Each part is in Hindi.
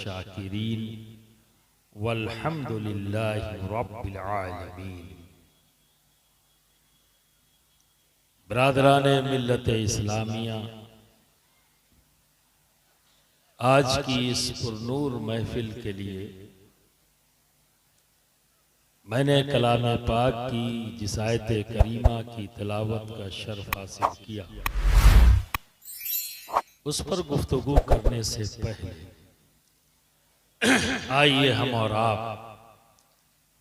शाकिरीन वल्हम्दुलिल्लाहि रब्बिल आलमीन। बरादराने मिल्लत इस्लामिया, आज की इस पुरनूर महफिल के लिए मैंने कलाम पाक की जिस आयत करीमा की तिलावत का शर्फ हासिल किया, उस पर गुफ्तगू करने से पहले आइए हम और आप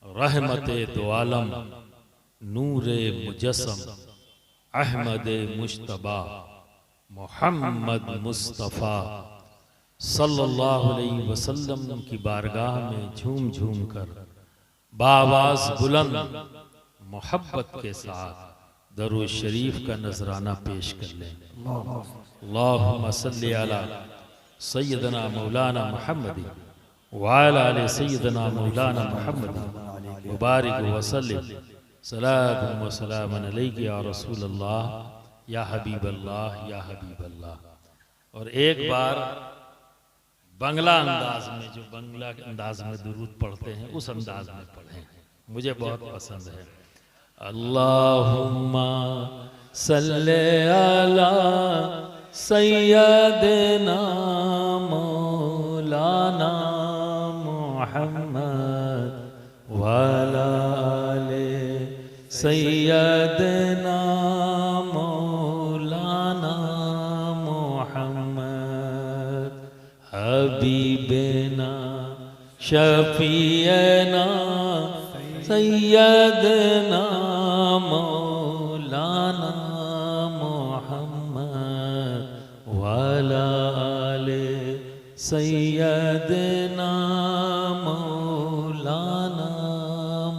रहमते दो आलम नूरे मुजस्सम अहमद मुश्तबा मोहम्मद मुस्तफ़ा सल्लल्लाहु अलैहि वसल्लम की बारगाह में झूम झूम कर बावाज़ बुलंद मोहब्बत के साथ दरूद शरीफ का नजराना पेश कर लें। अल्लाहुम्मा सल्ली अला सय्यदना मौलाना मुहम्मद व अला आलि सय्यदना मौलाना मुहम्मद मुबारक व सल्लिम सलातुन व सलामुन अलैका या रसूल अल्लाह या हबीब अल्लाह या हबीब अल्लाह। और एक बार बंगला अंदाज में, जो बंगला अंदाज में दुरूद पढ़ते हैं उस अंदाज में पढ़ें, मुझे बहुत पसंद है। अल्लाहुम्मा सल्ले अला सय्यदना मौलाना मुहम्मद व अला आलि सय्यदना मौलाना मुहम्मद हबीबना शफीअना सय्यदना मौलाना मुहम्मद व अला आलि सय्यदना मौलाना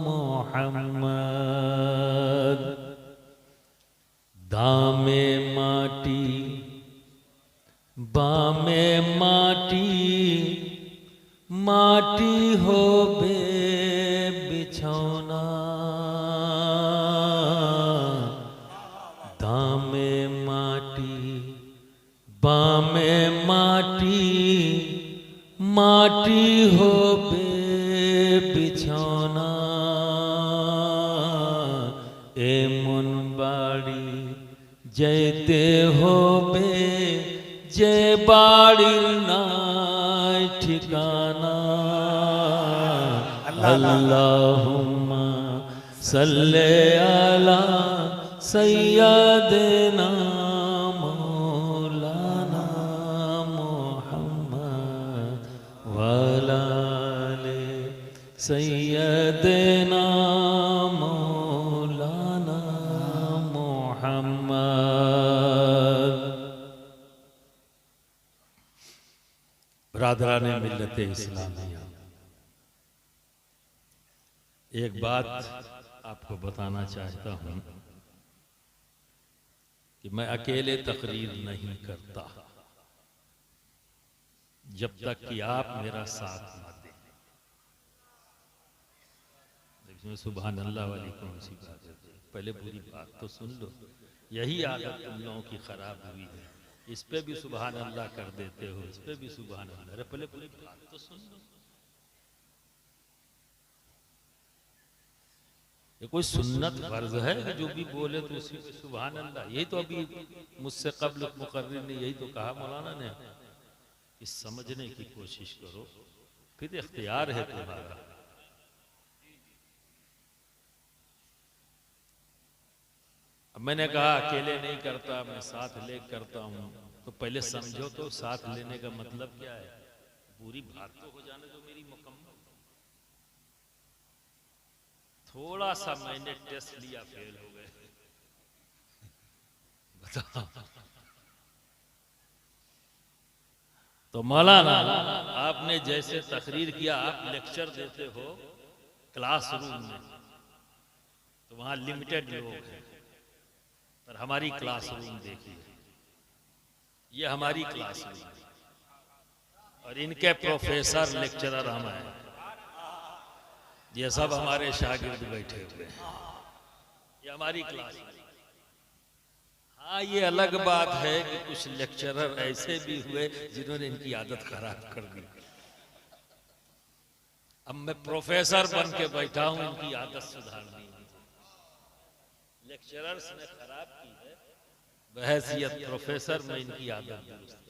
मुहम्मद। दामे माटी बामे माटी माटी हो बे बिछौना, दामे माटी बामे माटी माटी हो बे बिछौना, ए मुनबाड़ी जैते हो बे जे बाड़ीर नाय ठिकाना। अल्लाहुम्मा सल्ले अला सय्यदना मौलाना मुहम्मद व अला आलि सय्यदना मौलाना मुहम्मद। बरादराने मिल्लत इस्लामिया, एक बात आपको बताना चाहता हूं कि मैं अकेले तकरीर नहीं करता जब तक कि आप मेरा साथ न दें। देखिए सुभान अल्लाह वाली कौन सी बात है, पहले पूरी बात तो सुन लो। यही आदत तुम लोगों की खराब हुई है, इस पे भी सुभान अल्लाह कर देते हो, इस पे भी सुभान अल्लाह। अरे पहले पूरी बात तो सुन लो। ये कोई सुन्नत फर्ज है कि जो भी बोले तो उसी पे सुभान अल्लाह। यही तो अभी मुझसे कब्ल मुकर्रिर ने यही तो कहा मौलाना ने कि समझने की कोशिश करो, फिर इख्तियार है तुम्हारा। अब मैंने कहा अकेले नहीं करता, मैं साथ ले करता हूं, तो पहले समझो तो साथ लेने का मतलब क्या है। पूरी बात तो हो जाने दो मेरी मुकम्मल। थोड़ा सा मैंने टेस्ट लिया, फेल हो गए। बताओ। तो मौलाना आपने जैसे तकरीर किया, आप लेक्चर देते हो क्लासरूम में, तो वहां लिमिटेड लोग हैं, पर हमारी क्लासरूम देखिए, ये हमारी क्लासरूम है और इनके प्रोफेसर लेक्चरर हम हैं, ये सब हमारे शागिर्द बैठे हुए हैं, ये हमारी क्लास है। हाँ, ये अलग बात है कि कुछ लेक्चरर ऐसे भी हुए जिन्होंने इनकी आदत खराब कर दी। अब मैं प्रोफेसर बन के बैठा हूं, इनकी आदत सुधारनी है। लेक्चरर्स ने खराब की है, बहैसियत प्रोफेसर में इनकी आदत दुरुस्त।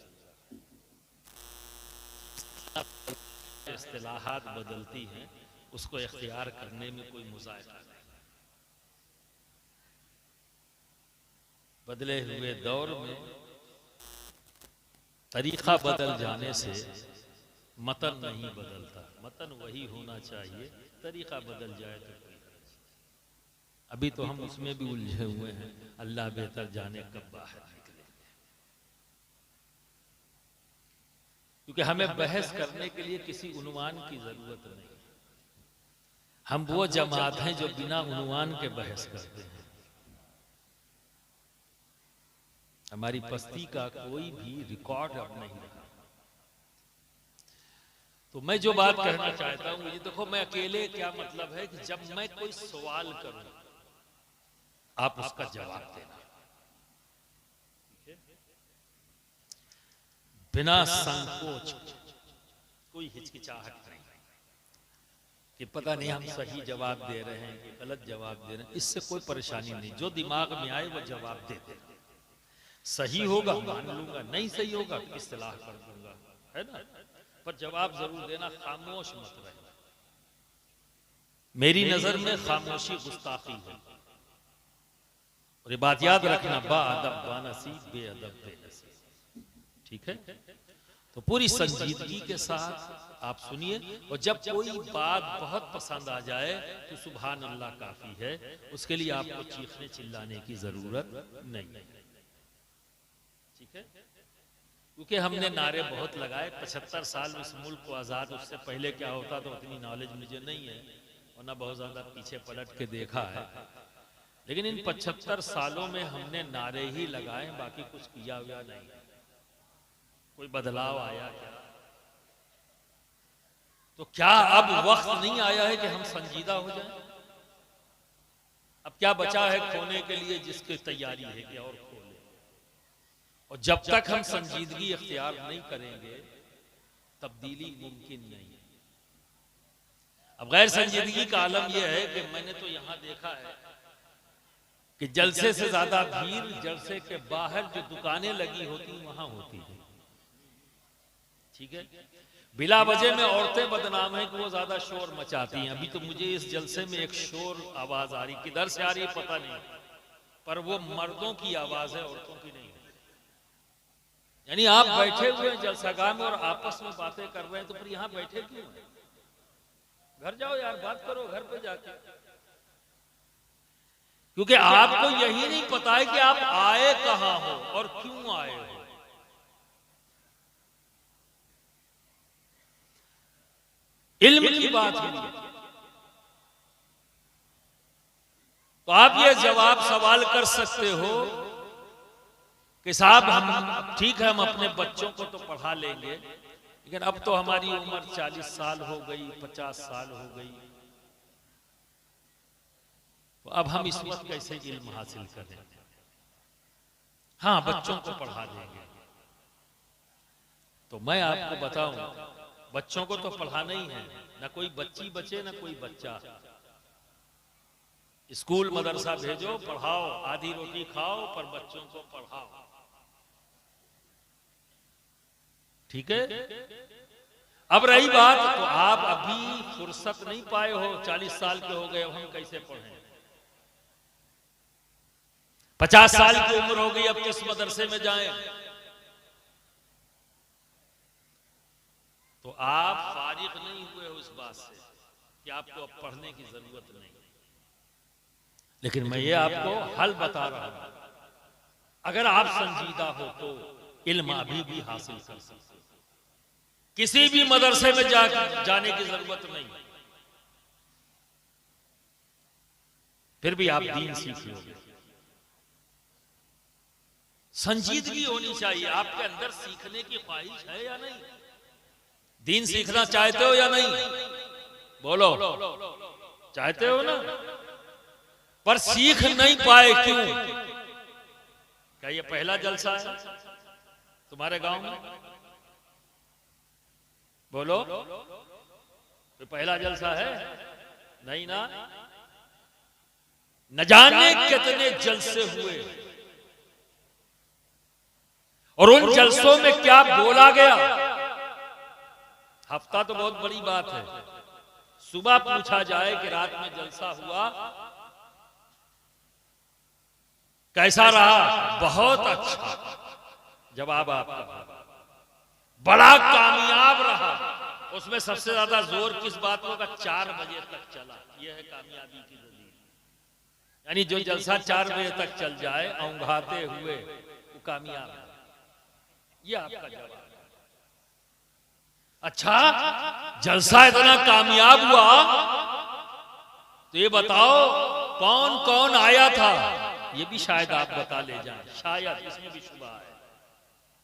इस्तिलाहात बदलती हैं, उसको इख्तियार करने में कोई मुज़ायका नहीं। बदले हुए दौर में तरीका बदल जाने से मतन नहीं बदलता, मतन वही होना चाहिए, तरीका बदल जाए तो कोई हर्ज। अभी तो हम उसमें भी उलझे हुए हैं, अल्लाह बेहतर जाने कब बाहर निकलेंगे। क्योंकि हमें बहस करने के लिए किसी उन्वान की जरूरत नहीं। हम वो जमात हैं जो बिना उन्वान के बहस करते हैं। हमारी पस्ती का कोई भी रिकॉर्ड अब नहीं रहा। तो मैं जो बात कहना चाहता हूं, ये देखो, मैं अकेले क्या मतलब है कि जब मैं कोई सवाल करूं आप उसका जवाब देना, बिना संकोच, कोई हिचकिचाहट नहीं कि पता नहीं हम सही जवाब दे रहे हैं कि गलत जवाब दे रहे हैं। इससे कोई परेशानी नहीं, जो दिमाग में आए वो जवाब दे दे। सही होगा मान लूंगा, नहीं सही होगा तो इस्तिलाह कर दूंगा, है ना, पर जवाब जरूर देना, खामोश मत रहना। मेरी नजर में खामोशी गुस्ताखी है। और ये बात याद रखना, बाअदब बानसीब बेअदब बेनसीब, ठीक है। तो पूरी संजीदगी के साथ आप सुनिए, और जब कोई बात बहुत पसंद आ जाए तो सुभान अल्लाह काफी है, उसके लिए आपको चीखने चिल्लाने की जरूरत नहीं, ठीक है। क्योंकि हमने नारे बहुत लगाए, 75 साल इस मुल्क को आजाद, उससे पहले क्या होता तो उतनी नॉलेज मुझे नहीं है, और ना बहुत ज्यादा पीछे पलट के देखा है। लेकिन इन 75 सालों में हमने नारे ही लगाए, बाकी कुछ किया हुआ नहीं। कोई बदलाव आया क्या? तो क्या अब वक्त नहीं आया है कि हम संजीदा हो जाएं? अब क्या बचा है खोने के लिए, जिसकी तैयारी है कि और खो ले। और जब तक हम संजीदगी इख्तियार नहीं करेंगे तब्दीली मुमकिन नहीं है। अब गैर संजीदगी का आलम यह है कि मैंने तो यहां देखा है कि जलसे से ज्यादा भीड़ जलसे के बाहर जो दुकानें लगी होती वहां होती है, ठीक है। बिला वजह में औरतें बदनाम है कि वो ज्यादा शोर मचाती हैं। अभी तो मुझे इस जलसे में एक शोर आवाज आ रही, किधर से आ रही है पता नहीं, पर वो मर्दों की आवाज है, औरतों की नहीं है। यानी आप बैठे हुए हैं जलसागाह में और आपस में बातें कर रहे हैं, तो फिर यहां बैठे क्यों हैं? घर जाओ यार, बात करो घर पे जाके। क्योंकि आपको यही नहीं पता है कि आप आए कहां हो और क्यों आए हो। इल्म की बात है तो आप ये जवाब सवाल कर सकते हो कि साहब हम ठीक है, हम अपने बच्चों को तो पढ़ा लेंगे, लेकिन अब तो हमारी उम्र 40 साल हो गई, 50 साल हो गई, तो अब हम इस वक्त कैसे इल्म हासिल करें? हाँ, बच्चों को पढ़ा देंगे। तो मैं आपको बताऊं, बच्चों को तो पढ़ाना ही है, ना कोई बच्ची बचे ना कोई बच्चा। स्कूल मदरसा भेजो, पढ़ाओ, आधी रोटी खाओ, पर बच्चों को पढ़ाओ, ठीक है। अब रही बात, तो आप अभी फुर्सत नहीं पाए हो, 40 साल के हो गए, अब हम कैसे पढ़ें? 50 साल की उम्र हो गई, अब किस मदरसे में जाएं? तो आप फारिग नहीं हुए हो इस बात से कि आपको अब पढ़ने की जरूरत नहीं। लेकिन मैं ये आपको हल बता रहा हूं, अगर आप संजीदा हो तो इल्म अभी भी हासिल कर सकते हो। किसी भी मदरसे में जाने की जरूरत नहीं, फिर भी आप दीन सीख लोगे। संजीदगी होनी चाहिए आपके अंदर, सीखने की ख्वाहिश है या नहीं? दीन सीखना चाहते हो या नहीं? बोलो, चाहते हो ना? पर सीख नहीं पाए क्यों? क्या ये पहला जलसा है तुम्हारे गांव में? बोलो, तो पहला जलसा है नहीं ना, न जाने कितने जलसे हुए और उन जलसों में क्या बोला गया। हफ्ता तो बहुत बड़ी बात है, सुबह पूछा जाए कि रात में जलसा हुआ कैसा रहा, बहुत अच्छा, जवाब आपका बड़ा कामयाब रहा। उसमें सबसे ज्यादा जोर किस बात का, 4 बजे तक चला, यह है कामयाबी की दलील। यानी जो जलसा 4 बजे तक चल जाए औंघाते हुए, वो कामयाब है। ये आपका जवाब। अच्छा, जलसा इतना कामयाब हुआ तो ये बताओ कौन कौन आया था, ये भी शायद आप बता ले जाएं, शायद इसमें भी शुबा है,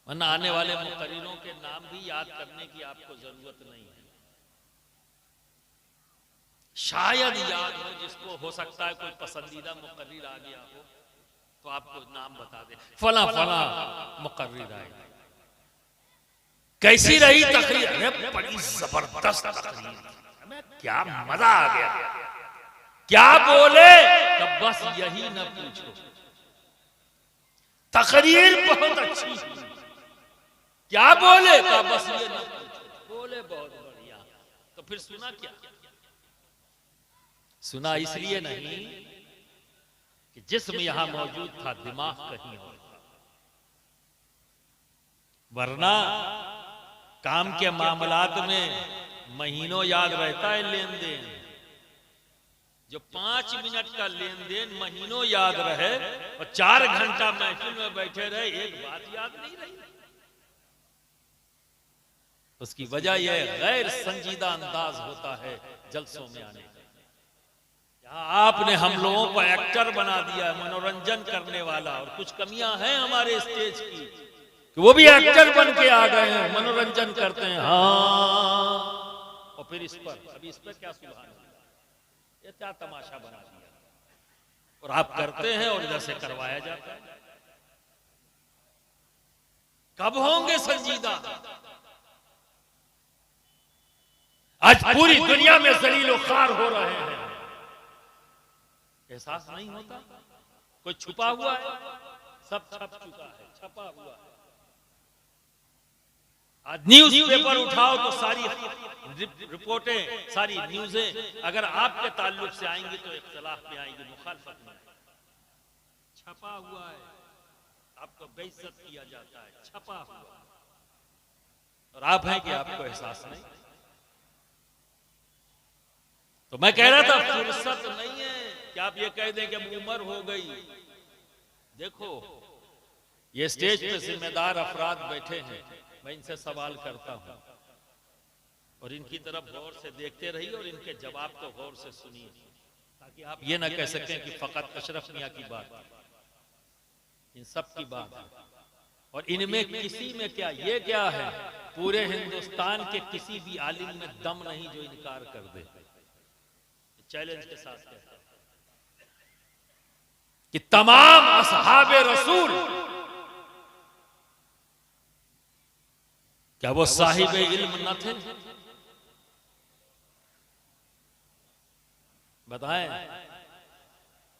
वरना आने वाले मुकर्रिरों के नाम भी याद करने की आपको जरूरत नहीं है। शायद याद हो, जिसको हो सकता है कोई पसंदीदा मुकर्रिर आ गया हो तो आपको नाम बता दे, फला फला मुकर्रिर आए। कैसी रही तकरीर? अरे बड़ी जबरदस्त तकरीर, हमें क्या मजा आ गया। क्या बोले? तो बस यही न पूछो, तकरीर बहुत अच्छी। क्या बोले? का बस ये न पूछो, बोले बहुत बढ़िया। तो फिर सुना क्या? सुना इसलिए नहीं कि जिस्म यहां मौजूद था, दिमाग कहीं और था। वरना काम के मामलात में महीनों याद रहता है लेन देन, जो 5 मिनट का लेन देन महीनों याद रहे और 4 घंटा महफिल में बैठे रहे, एक बात याद नहीं रही। उसकी वजह यह गैर संजीदा अंदाज होता है जलसों में आने का। यहाँ आपने हम लोगों को एक्टर बना दिया, मनोरंजन करने वाला, और कुछ कमियां हैं हमारे स्टेज की कि वो भी एक्टर बन के आ गए हैं, मनोरंजन करते हैं। हाँ, और फिर इस पर क्या सुभान अल्लाह, ये क्या तमाशा बना दिया, और आप करते हैं और इधर से करवाया जाता है। कब होंगे संजीदा? आज पूरी दुनिया में जलीलो ख्वार हो रहे हैं, एहसास नहीं होता? कोई छुपा हुआ है? सब छप चुका है, छपा हुआ है। आज न्यूज पेपर उठाओ तो सारी रिपोर्टें, सारी न्यूज़ें अगर आपके ताल्लुक से आएंगी तो इख्तिलाफ में आएंगी, मुखालफत में। छपा हुआ है, आपको बेइज्जत किया जाता है, छपा हुआ, और आप हैं कि आपको एहसास नहीं। तो मैं कह रहा था फुर्सत नहीं है कि आप ये कह दें कि उम्र हो गई। देखो, ये स्टेज पे जिम्मेदार अफराद बैठे हैं, मैं इनसे सवाल करता हूं और इनकी तरफ गौर से देखते रहिए और इनके जवाब तो गौर से सुनिए, ताकि आप ये ना कह सकें कि फकत अशरफ मियां की बात, इन सब की बात है। और इनमें किसी में क्या, ये क्या है, पूरे हिंदुस्तान के किसी भी आलिम में दम नहीं जो इनकार कर दे। चैलेंज के साथ कहता है कि तमाम असहाबे रसूल, क्या वो साहिबे इल्म न थे? बताएं,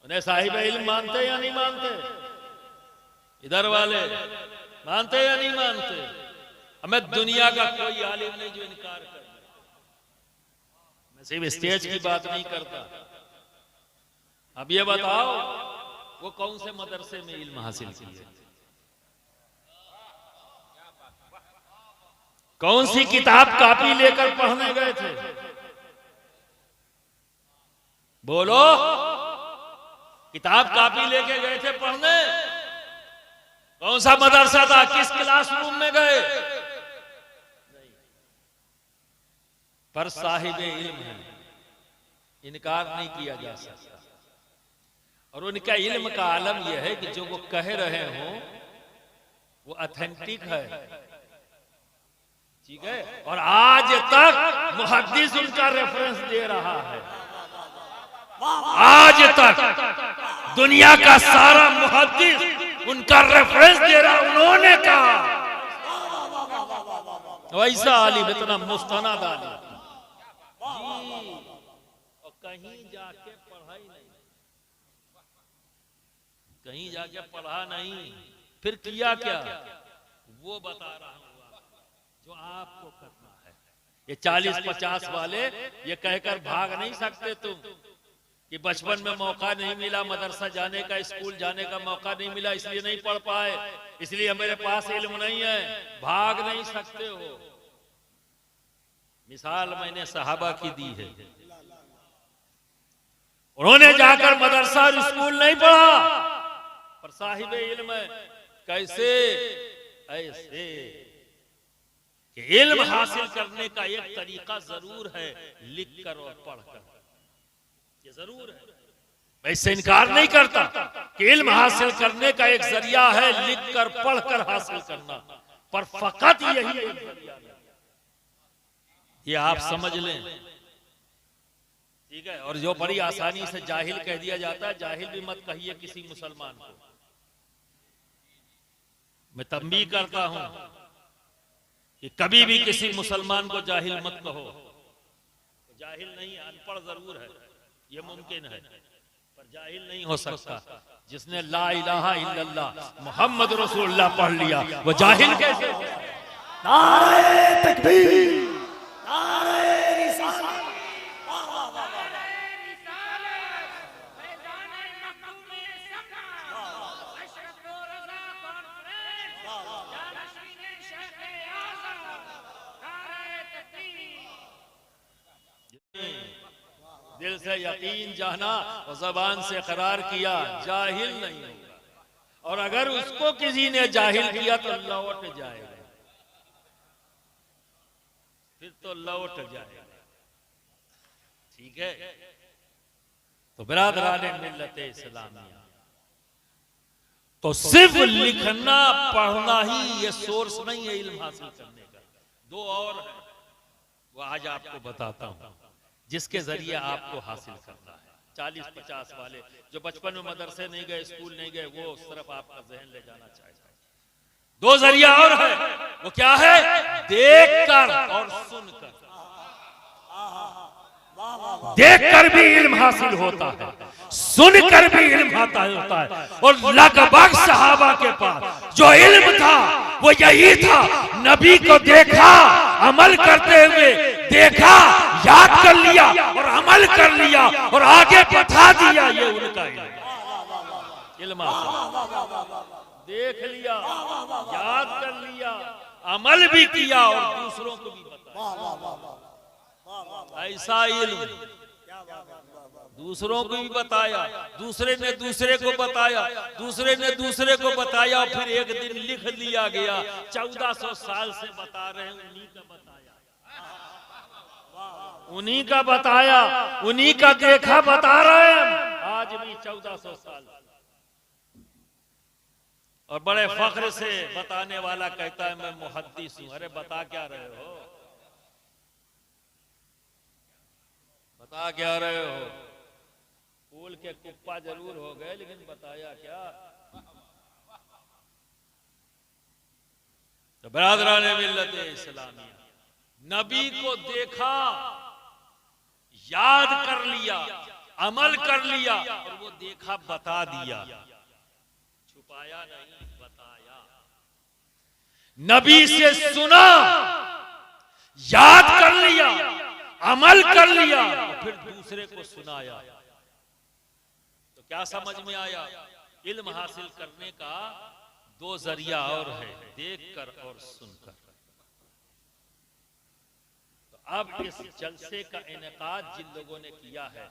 उन्हें साहिबे इल्म मानते या नहीं मानते? इधर वाले मानते या नहीं मानते? हमें दुनिया का कोई आलिम नहीं जो इनकार करे। मैं सिर्फ स्टेज की बात नहीं करता। अब ये बताओ, वो कौन से मदरसे में इल्म हासिल किए? कौन सी किताब कापी लेकर पढ़ने गए थे? बोलो, किताब कापी लेके गए थे पढ़ने? कौन सा मदरसा था? किस क्लासरूम में गए? नहीं। पर साहिबे इल्म है, इनकार नहीं किया जा सकता। और उनका इल्म का आलम यह है कि जो वो कह रहे हो वो ऑथेंटिक है, ठीक है। और आज तक मुहद्दिस उनका रेफरेंस दे रहा है। आज तक दुनिया का सारा मुहद्दिस उनका रेफरेंस दे रहा, उन्होंने कहा। वैसा आलिम, इतना मुस्तनद आलिम, और कहीं जाके पढ़ा ही नहीं, कहीं जाके पढ़ा नहीं, फिर किया क्या वो बता रहा हूं जो आपको करना है। ये 40-50 वाले ये कहकर भाग नहीं सकते तुम कि बचपन में मौका नहीं मिला मदरसा जाने का, स्कूल जाने का मौका नहीं मिला, इसलिए नहीं पढ़ पाए, इसलिए मेरे पास इल्म नहीं है। भाग नहीं सकते हो। मिसाल मैंने सहाबा की दी है, उन्होंने जाकर मदरसा और स्कूल नहीं पढ़ा पर साहिब इल्म है। कैसे? ऐसे कि इल्म हासिल करने का एक तरीका जरूर है, लिख कर और पढ़कर, ये जरूर है। मैं इससे इनकार नहीं करता कि इल्म हासिल करने का एक जरिया है लिख कर पढ़कर हासिल करना, पर फकत यही एक जरिया है, ये आप समझ लें, ठीक है। और जो बड़ी आसानी से जाहिल कह दिया जाता है, जाहिल भी मत कहिए किसी मुसलमान को। मैं तंबीह करता हूं कि कभी भी किसी मुसलमान को जाहिल मत कहो। जाहिल नहीं, अनपढ़ जरूर है, ये मुमकिन है, पर जाहिल नहीं हो सकता। जिसने ला इलाहा इल्लल्लाह मुहम्मद रसूलुल्लाह पढ़ लिया वो जाहिल कैसे? नारे तकबीर, नारे रिसालत, दिल से यकीन जाना और जबान से करार किया, जाहिल नहीं होगा। और अगर उसको किसी ने जाहिल किया तो लौट जाएगा, फिर तो लौट जाएगा, ठीक है। तो बिरादराने मिल्लत इस्लामिया, तो सिर्फ लिखना पढ़ना ही ये सोर्स नहीं है इल्म हासिल करने का। दो और है, वो आज आपको बताता हूं, जिसके जरिए आपको हासिल करना है। 40-50 वाले जो बचपन में मदरसे नहीं गए, स्कूल नहीं गए, वो उस तरफ आपका जहन ले जाना चाहता है। दो जरिया और है, वो क्या है? देखकर और सुनकर। देखकर भी इल्म हासिल होता है, सुनकर भी इल्म हासिल होता है। और लगभग सहाबा के पास जो इल्म था वो यही था, नबी को देखा, अमल करते हुए देखा, याद कर लिया और अमल कर लिया और आगे बता दिया। ये उनका इल्म देख लिया, याद कर लिया, अमल भी किया और दूसरों को भी बताया। ऐसा इल्म दूसरों को भी बताया, दूसरे ने दूसरे को बताया, दूसरे ने दूसरे को बताया, और फिर एक दिन लिख लिया गया। 1400 साल से बता रहे हैं, उन्हीं का बताया, उन्हीं का बताया, उन्हीं का देखा बता रहे हैं आज भी 1400 साल। और बड़े फख्र से बताने वाला कहता है मैं मुहद्दिस हूं। अरे बता क्या रहे हो? बता क्या रहे हो? फूल के कुप्पा जरूर हो गए, लेकिन बताया क्या? तो बिरादराने मिल्लत इस्लामिया, नबी को देखा, याद कर लिया, अमल कर लिया और वो देखा बता दिया, छुपाया नहीं, बताया। नबी से सुना, याद कर लिया, अमल कर लिया, फिर दूसरे को सुनाया। तो क्या समझ में आया? इल्म हासिल करने का दो जरिया और है, देखकर और सुनकर। तो अब इस जलसे का इनेकाद जिन लोगों ने किया है,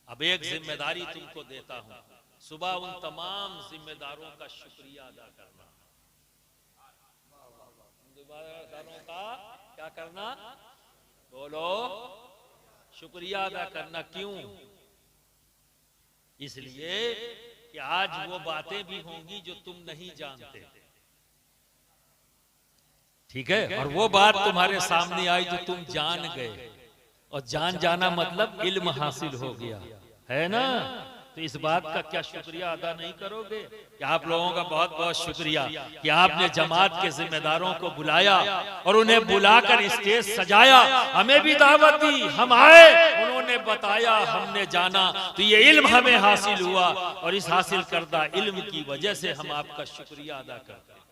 अब एक जिम्मेदारी तुमको देता हूं, सुबह उन तमाम जिम्मेदारों का शुक्रिया अदा करना। जिम्मेदारों का क्या करना? बोलो, शुक्रिया अदा करना। क्यों? इसलिए कि आज वो बातें भी होंगी जो तुम नहीं जानते, ठीक है। और वो बात तुम्हारे सामने आई जो तुम जान गए, और जान जाना मतलब इल्म हासिल हो गया, है ना। तो इस बात का क्या शुक्रिया अदा नहीं करोगे कि आप लोगों का बहुत बहुत शुक्रिया कि आपने जमात के जिम्मेदारों को बुलाया और उन्हें बुलाकर स्टेज सजाया, हमें भी दावत दी, हम आए, उन्होंने बताया, हमने जाना, तो ये इल्म हमें हासिल हुआ और इस हासिल करदा इल्म की वजह से हम आपका शुक्रिया अदा करते हैं।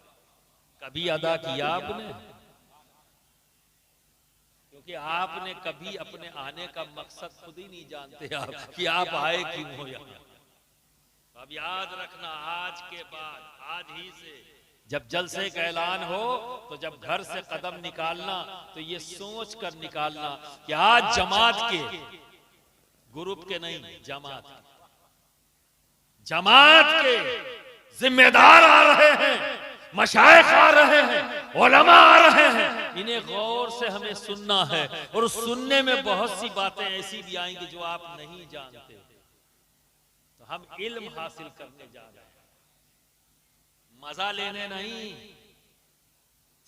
कभी अदा किया आपने? क्योंकि आपने कभी अपने आने का मकसद खुद ही नहीं जानते आप कि आप आए क्यों हो यहाँ। अब याद रखना, आज के बाद, आज ही से जब जलसे का ऐलान हो तो जब घर से कदम निकालना तो ये सोच कर निकालना कि आज जमात के, ग्रुप के नहीं, जमात के जिम्मेदार आ रहे हैं, मशाइख आ रहे हैं, उलमा आ रहे हैं, इन्हें गौर से हमें सुनना है और सुनने में बहुत सी बातें ऐसी भी आएंगी जो आप नहीं जानते। तो हम इल्म हासिल करने जा रहे हैं, मजा लेने नहीं।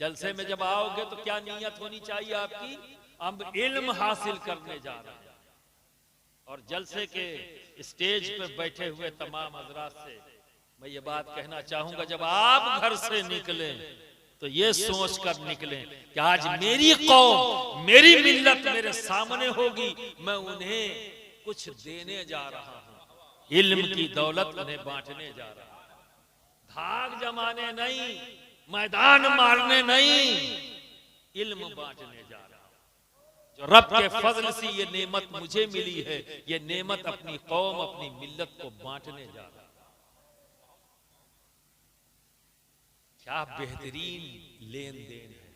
जलसे में जब आओगे तो क्या नीयत होनी चाहिए आपकी? हम इल्म हासिल करने जा रहे हैं। और जलसे के स्टेज पे बैठे हुए तमाम हजरात से मैं ये बात कहना चाहूंगा, जब आप घर से निकले तो ये सोच कर निकले कि आज मेरी कौम, मेरी मिल्लत मेरे सामने होगी, मैं उन्हें कुछ देने जा रहा हूं, इल्म की दौलत उन्हें बांटने जा रहा हूं। धाक जमाने नहीं, मैदान मारने नहीं, इल्म बांटने जा रहा हूं। जो रब के फजल से ये नेमत मुझे मिली है, ये नेमत अपनी कौम, अपनी मिल्लत को बांटने जा रहा हूं। क्या बेहतरीन लेन देन है।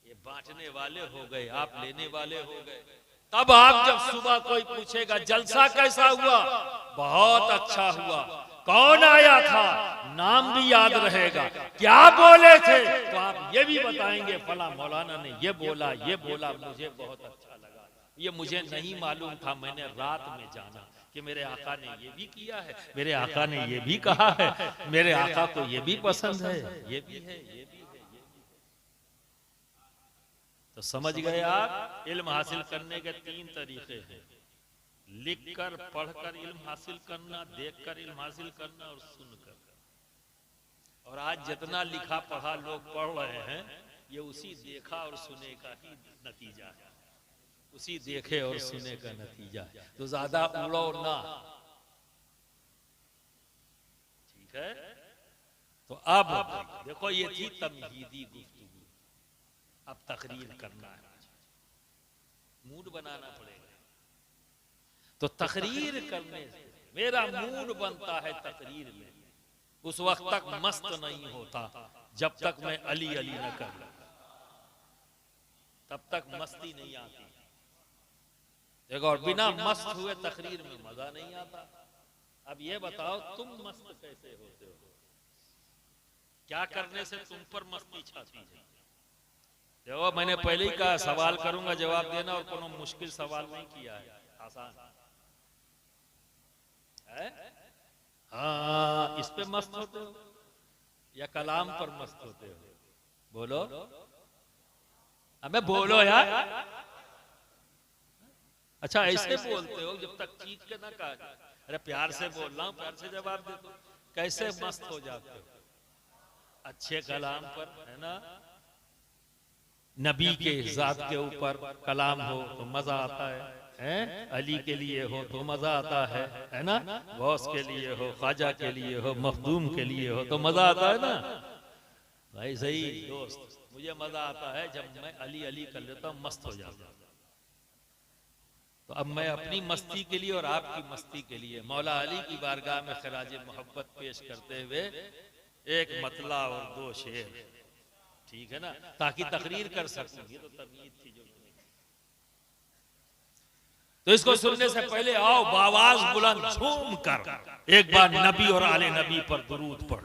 ये बांटने वाले हो गए, आप लेने वाले हो गए। तब आप जब सुबह कोई पूछेगा जलसा कैसा हुआ, बहुत अच्छा हुआ, कौन आया था, नाम भी याद रहेगा, क्या बोले थे, तो आप ये भी बताएंगे फला मौलाना ने ये बोला, मुझे बहुत अच्छा लगा, ये मुझे नहीं मालूम था, मैंने रात में जाना कि मेरे आका ने ये भी किया है, मेरे आका ने ये भी कहा है, मेरे आका को ये भी पसंद है, ये भी है, ये भी है, ये भी है। तो समझ गए आप, इल्म हासिल करने के 3 तरीके हैं। लिखकर, पढ़कर इल्म हासिल करना, देखकर इल्म हासिल करना और सुनकर। और आज जितना लिखा पढ़ा लोग पढ़ रहे हैं, ये उसी देखा और सुने का ही नतीजा है, उसी देखे और सुने का नतीजा है। तो ज्यादा उड़ो ना, ठीक है। तो अब देखो, ये थी तमहीदी गुफ्तगू, अब तकरीर करना है, मूड बनाना पड़ेगा। तो तकरीर करने से मेरा मूड बनता है तकरीर में, उस वक्त तक मस्त नहीं होता जब तक मैं अली अली न कर लूं, तब तक मस्ती नहीं आती। देखो, और बिना मस्त हुए तकरीर में मजा नहीं आता। अब ये बताओ, तुम मस्त कैसे होते हो? क्या करने से तुम पर मस्ती छाती है? देखो, मैंने पहले ही कहा, सवाल करूंगा, जवाब देना, और कोनो मुश्किल सवाल नहीं किया है, आसान है। हाँ, इस पे मस्त होते हो या कलाम पर मस्त होते हो? बोलो, हमें बोलो यार। अच्छा, ऐसे बोलते हो जब तक चीख के ना कहा। अरे प्यार से बोल रहा हूं, प्यार से जवाब दे दो। कैसे मस्त हो जाते हो? अच्छे कलाम पर, है ना, नबी के जात के ऊपर कलाम हो तो मजा आता है, अली के लिए हो तो मजा आता है ना, गौस के लिए हो, ख्वाजा के लिए हो, मखदूम के लिए हो तो मजा आता है ना। भाई सही दोस्त, मुझे मजा आता है जब मैं अली अली कर लेता हूं, मस्त हो जाता हूं। तो अब मैं अपनी मस्ती के लिए और आपकी मस्ती के लिए मौला अली की बारगाह में खराज मोहब्बत पेश करते हुए एक मतला और 2 शेर, ठीक है ना, ताकि तकरीर कर सकूं। ये तो तमीज थी जो, तो इसको सुनने से पहले आओ बावाज बुलंद झूम कर एक बार नबी और आले नबी पर दुरूद पढ़।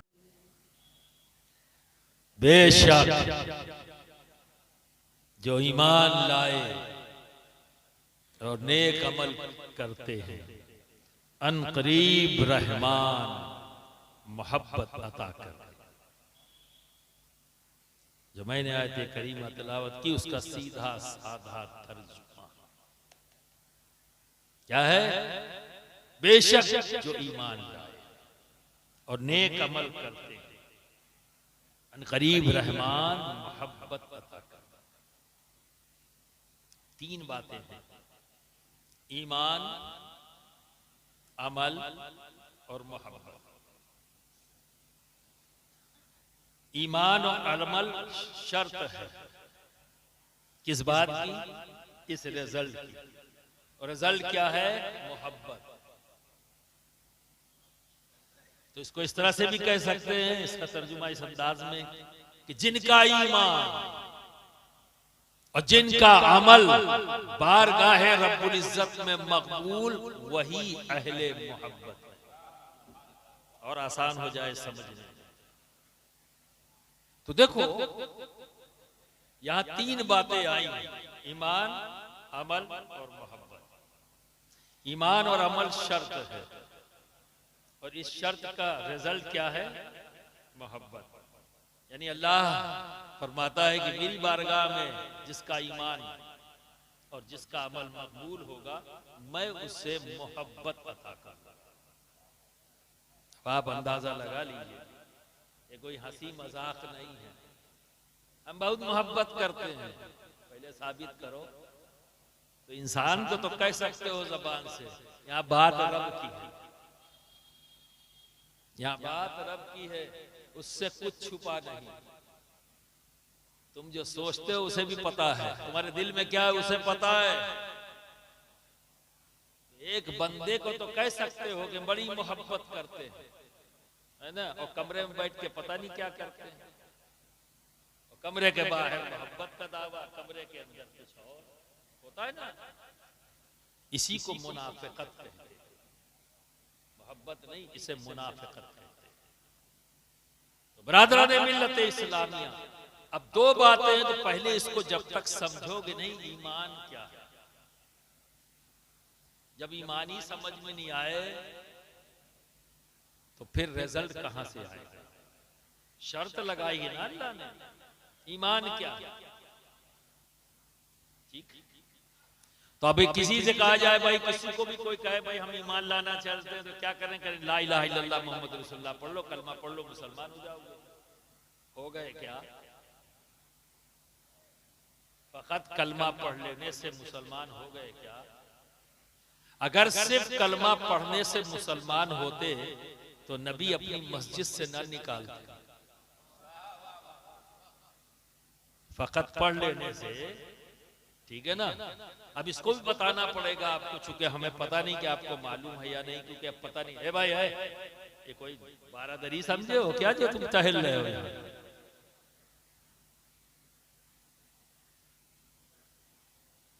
बेशक जो ईमान लाए और नेक अमल करते हैं, अनकरीब रहमान मोहब्बत अता कर। जो मैंने आयत करीमा तिलावत की, उसका सीधा साधा तर्जुमा क्या है? बेशक जो ईमान लाए और नेक अमल करते हैं अनकरीब रहमान मोहब्बत अता करता है। तीन बातें हैं, ईमान, अमल और मोहब्बत। ईमान और अमल शर्त है किस बात की? इस रिजल्ट की। और रिजल्ट क्या है? मोहब्बत। तो इसको इस तरह से भी कह सकते हैं, इसका तर्जुमा इस अंदाज में कि जिनका ईमान और जिनका अमल बारगाहे रब्बुल इज्जत में मकबूल, वही अहले मोहब्बत है। और आसान हो जाए समझने। तो देखो यहां तीन बातें आई, ईमान, अमल और मोहब्बत। ईमान और अमल शर्त है और इस शर्त का रिजल्ट क्या है? मोहब्बत। यानी अल्लाह फरमाता है कि मेरी बारगाह में जिसका ईमान और जिसका अमल मकबूल होगा, मैं उससे मोहब्बत अता करूंगा। आप अंदाजा लगा लीजिए, ये कोई हंसी मजाक नहीं है। हम बहुत मोहब्बत करते हैं, पहले साबित करो। तो इंसान को तो कह सकते हो जबान से, यहाँ बात रब की है, यहाँ बात रब की है, उससे कुछ छुपा नहीं। तुम जो सोचते हो उसे भी पता है, तुम्हारे दिल में क्या है उसे पता है। एक बंदे को तो कह सकते हो कि बड़ी मोहब्बत करते हैं, है ना, और कमरे में बैठ के पता नहीं क्या करते हैं। और कमरे के बाहर मोहब्बत का दावा, कमरे के अंदर कुछ और होता है ना। इसी को मुनाफिकत कहते हैं। मोहब्बत नहीं, इसे मुनाफिकत कहते हैं। तो बरादरान मिल्लत इस्लामिया, अब दो बातें हैं। तो पहले इसको जब तक समझोगे नहीं ईमान क्या है, जब ईमान ही समझ में नहीं आए तो फिर रिजल्ट कहां से आएगा? शर्त लगाई है ना अल्लाह ने, ईमान क्या है। ठीक। तो अभी किसी से कहा जाए, भाई किसी को भी कोई कहे भाई हम ईमान लाना चाहते हैं, तो क्या करें? करें ला इलाहा इल्लल्लाह मोहम्मद रसूलुल्लाह पढ़ लो, कलमा पढ़ लो, मुसलमान हो जाओगे। हो गए क्या? फकत कलमा पढ़ लेने से मुसलमान हो गए क्या? अगर सिर्फ कलमा पढ़ने से मुसलमान होते तो नबी अपनी मस्जिद से न निकालते। फकत पढ़ लेने से, ठीक है ना। अब इसको भी बताना पड़ेगा आपको, चूंकि हमें पता नहीं कि आपको मालूम है या नहीं, क्योंकि अब पता नहीं है। भाई है ये कोई बारादरी समझे हो क्या जो तुम टहल रहे हो यहाँ?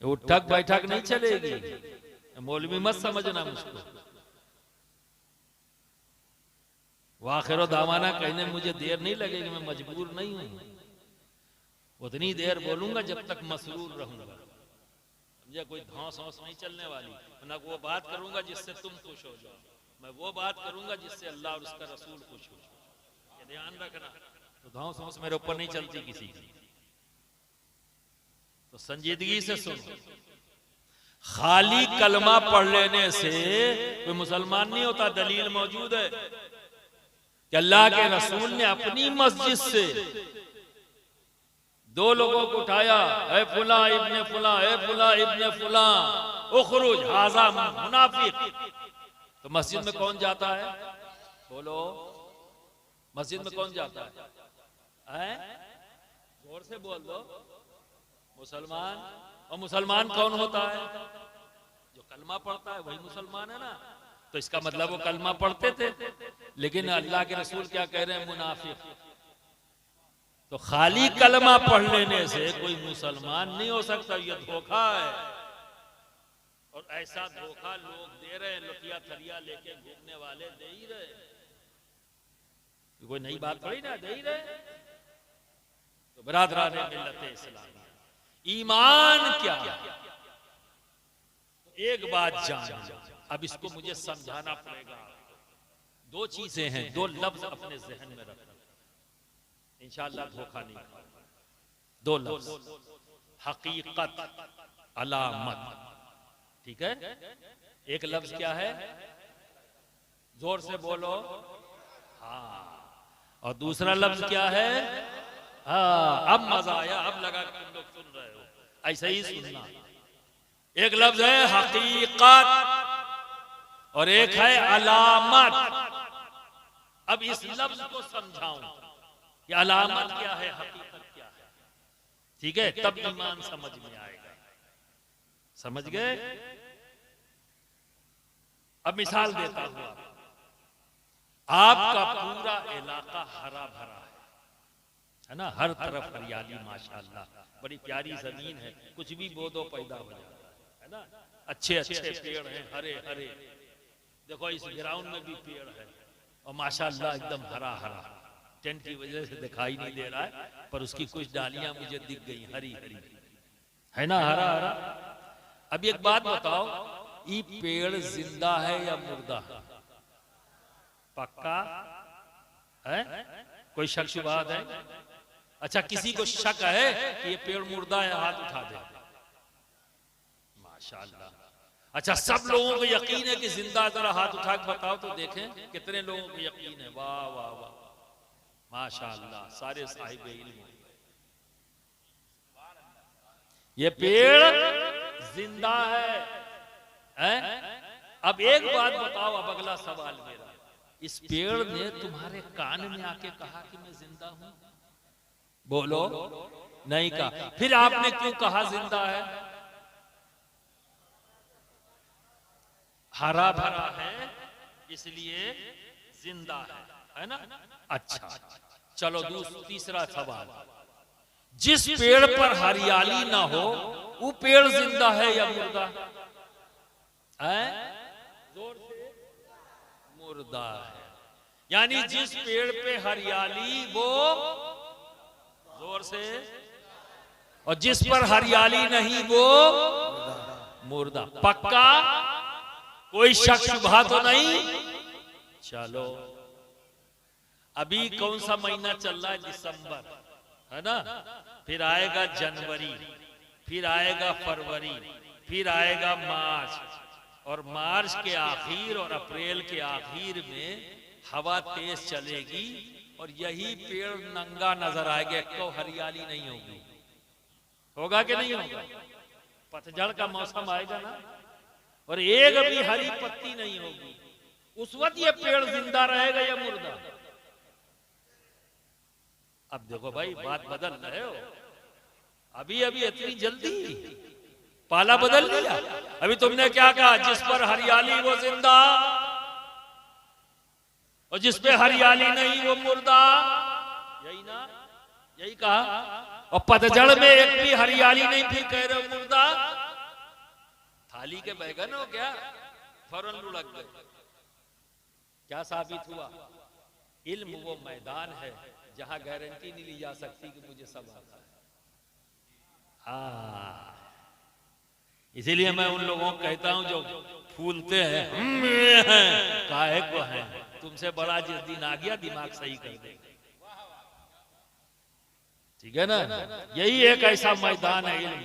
उठक बैठक नहीं चलेगी, मौलवी मत समझना मुझको। वाखिर दामाना कहने में मुझे देर नहीं लगेगी, मैं मजबूर नहीं हूं। उतनी देर बोलूंगा जब तक मसरूर रहूंगा, समझे? कोई धौंस औंस नहीं चलने वाली। ना वो बात करूंगा जिससे तुम खुश हो जाओ, मैं वो बात करूंगा जिससे अल्लाह और उसका रसूल खुश हो जाए। ये ध्यान रखना। तो धौंस औंस मेरे ऊपर नहीं चलती किसी की। तो संजीदगी से सुनो, खाली कलमा पढ़ लेने से कोई मुसलमान नहीं होता। दलील मौजूद है कि अल्लाह के रसूल ने अपनी मस्जिद से दो लोगों को उठाया, ए फुला इब्ने फुला, ए फुला इब्ने फुला, उखरुज हाजा मुनाफिक। तो मस्जिद में कौन जाता है? बोलो, मस्जिद में कौन जाता है? जोर से बोल दो। मुसलमान। और मुसलमान कौन होता है? जो कलमा पढ़ता है वही मुसलमान है ना। तो इसका मतलब वो कलमा पढ़ते थे, लेकिन अल्लाह के रसूल क्या कह रहे हैं? मुनाफिक। तो खाली कलमा पढ़ लेने से कोई मुसलमान नहीं हो सकता। ये धोखा है, और ऐसा धोखा लोग दे रहे हैं, लुटिया थरिया लेके घूमने वाले दे ही रहे। कोई नई बात थोड़ी ना, दे ही रहे। तो बरादरान मिल्लत इस्लाम, ईमान क्या? एक बात जान, अब इसको मुझे समझाना पड़ेगा। दो चीजें हैं, दो लफ्ज अपने जहन में रखना, इंशाअल्लाह धोखा नहीं। दो लफ्ज, हकीकत, अलामत। ठीक है? एक लफ्ज क्या है? जोर से बोलो। हाँ, और दूसरा लफ्ज क्या है? हाँ, अब मजा आया, अब लगा कि तुम लोग सुन रहे हो, ऐसा ही सुनना। एक लफ्ज है हकीकत और एक है अलामत। अब इस लफ्ज को समझाऊं कि अलामत क्या है, हकीकत क्या है, ठीक है? तब ईमान समझ में आएगा। समझ गए? अब मिसाल देता हूं। आपका पूरा इलाका हरा भरा है ना, हर तरफ हरियाली माशाअल्लाह, बड़ी प्यारी जमीन है, कुछ भी बो दो पैदा हो जाता है ना, अच्छे अच्छे पेड़ हैं, हरे हरे। देखो इस ग्राउंड में भी पेड़ है और माशाअल्लाह एकदम हरा हरा। टेंट की वजह से दिखाई नहीं दे रहा है, पर उसकी कुछ डालियां मुझे दिख गई, हरी हरी है ना, हरा हरा। अब एक बात बताओ, ये पेड़ जिंदा है या मुर्दा? पक्का है? कोई शक शुबहात है? अच्छा, किसी को शक है कि ये पेड़ मुर्दा है? हाथ उठा दे। माशाअल्लाह। अच्छा, सब लोगों को यकीन है कि जिंदा है? जरा हाथ उठा के बताओ तो देखें कितने लोगों को यकीन है। वाह वाह वाह, माशाअल्लाह, सारे साहिब इल्म। ये पेड़ जिंदा है? अब एक बात बताओ, अब अगला सवाल मेरा, इस पेड़ ने तुम्हारे कान में आके कहा कि मैं जिंदा हूं? बोलो, नहीं कहा। फिर आपने क्यों कहा जिंदा है? हरा भरा है इसलिए जिंदा है ना? अच्छा, चलो तीसरा सवाल, जिस पेड़ पर हरियाली ना हो वो पेड़ जिंदा है या मुर्दा है? जोर से, मुर्दा है। यानी जिस पेड़ पे हरियाली वो, जोर से, और जिस पर हरियाली नहीं वो मुर्दा। पक्का? कोई शक शुबहा तो नहीं? चलो, अभी कौन सा महीना चल रहा है? दिसंबर है ना, फिर आएगा जनवरी, फिर आएगा फरवरी, फिर आएगा मार्च, और मार्च के आखिर और अप्रैल के आखिर में हवा तेज चलेगी और यही पेड़ नंगा नजर आएगा, तो हरियाली नहीं होगी। होगा कि नहीं होगा? पतझड़ का मौसम आएगा ना, और एक भी हरी पत्ती नहीं होगी, उस वक्त ये पेड़ जिंदा रहेगा या मुर्दा? अब देखो भाई, बात बदल रहे हो, अभी अभी इतनी जल्दी पाला बदल लिया। अभी तुमने क्या कहा? जिस पर हरियाली वो जिंदा, और जिस पे हरियाली नहीं वो मुर्दा, यही ना? यही कहा। और पतझड़ में एक भी हरियाली नहीं, फिर कह रहे हो मुर्दा। थाली के बैगन हो क्या? फौरन लुढ़क गए। क्या साबित हुआ? इल्म वो मैदान है जहां गारंटी नहीं ली जा सकती कि मुझे सब आता है। इसीलिए मैं उन लोगों को कहता हूं जो फूलते हैं, काहे को है, तुमसे बड़ा जिस दिन आ गया दिमाग सही कर दे। ठीक है ना? यही एक ऐसा मैदान है इल्म।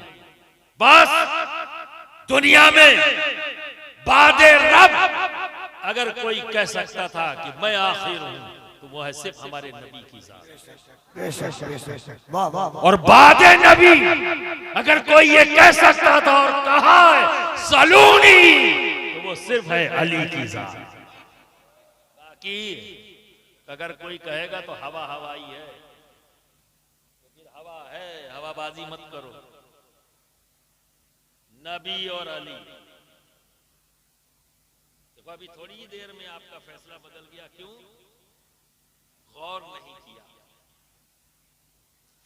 बस दुनिया में बादे रब अगर कोई कह सकता था कि मैं आखिर हूं, तो वो है सिर्फ हमारे नबी की जात। और बादे नबी अगर कोई ये कह सकता था और कहा है सलूनी, तो वो सिर्फ है अली की जात। बाकी अगर कोई कहेगा तो हवा हवाई है, तो फिर हवा है, हवाबाजी मत करो। नबी और अली, देखो अभी थोड़ी ही देर में आपका फैसला बदल गया। क्यों? गौर नहीं किया,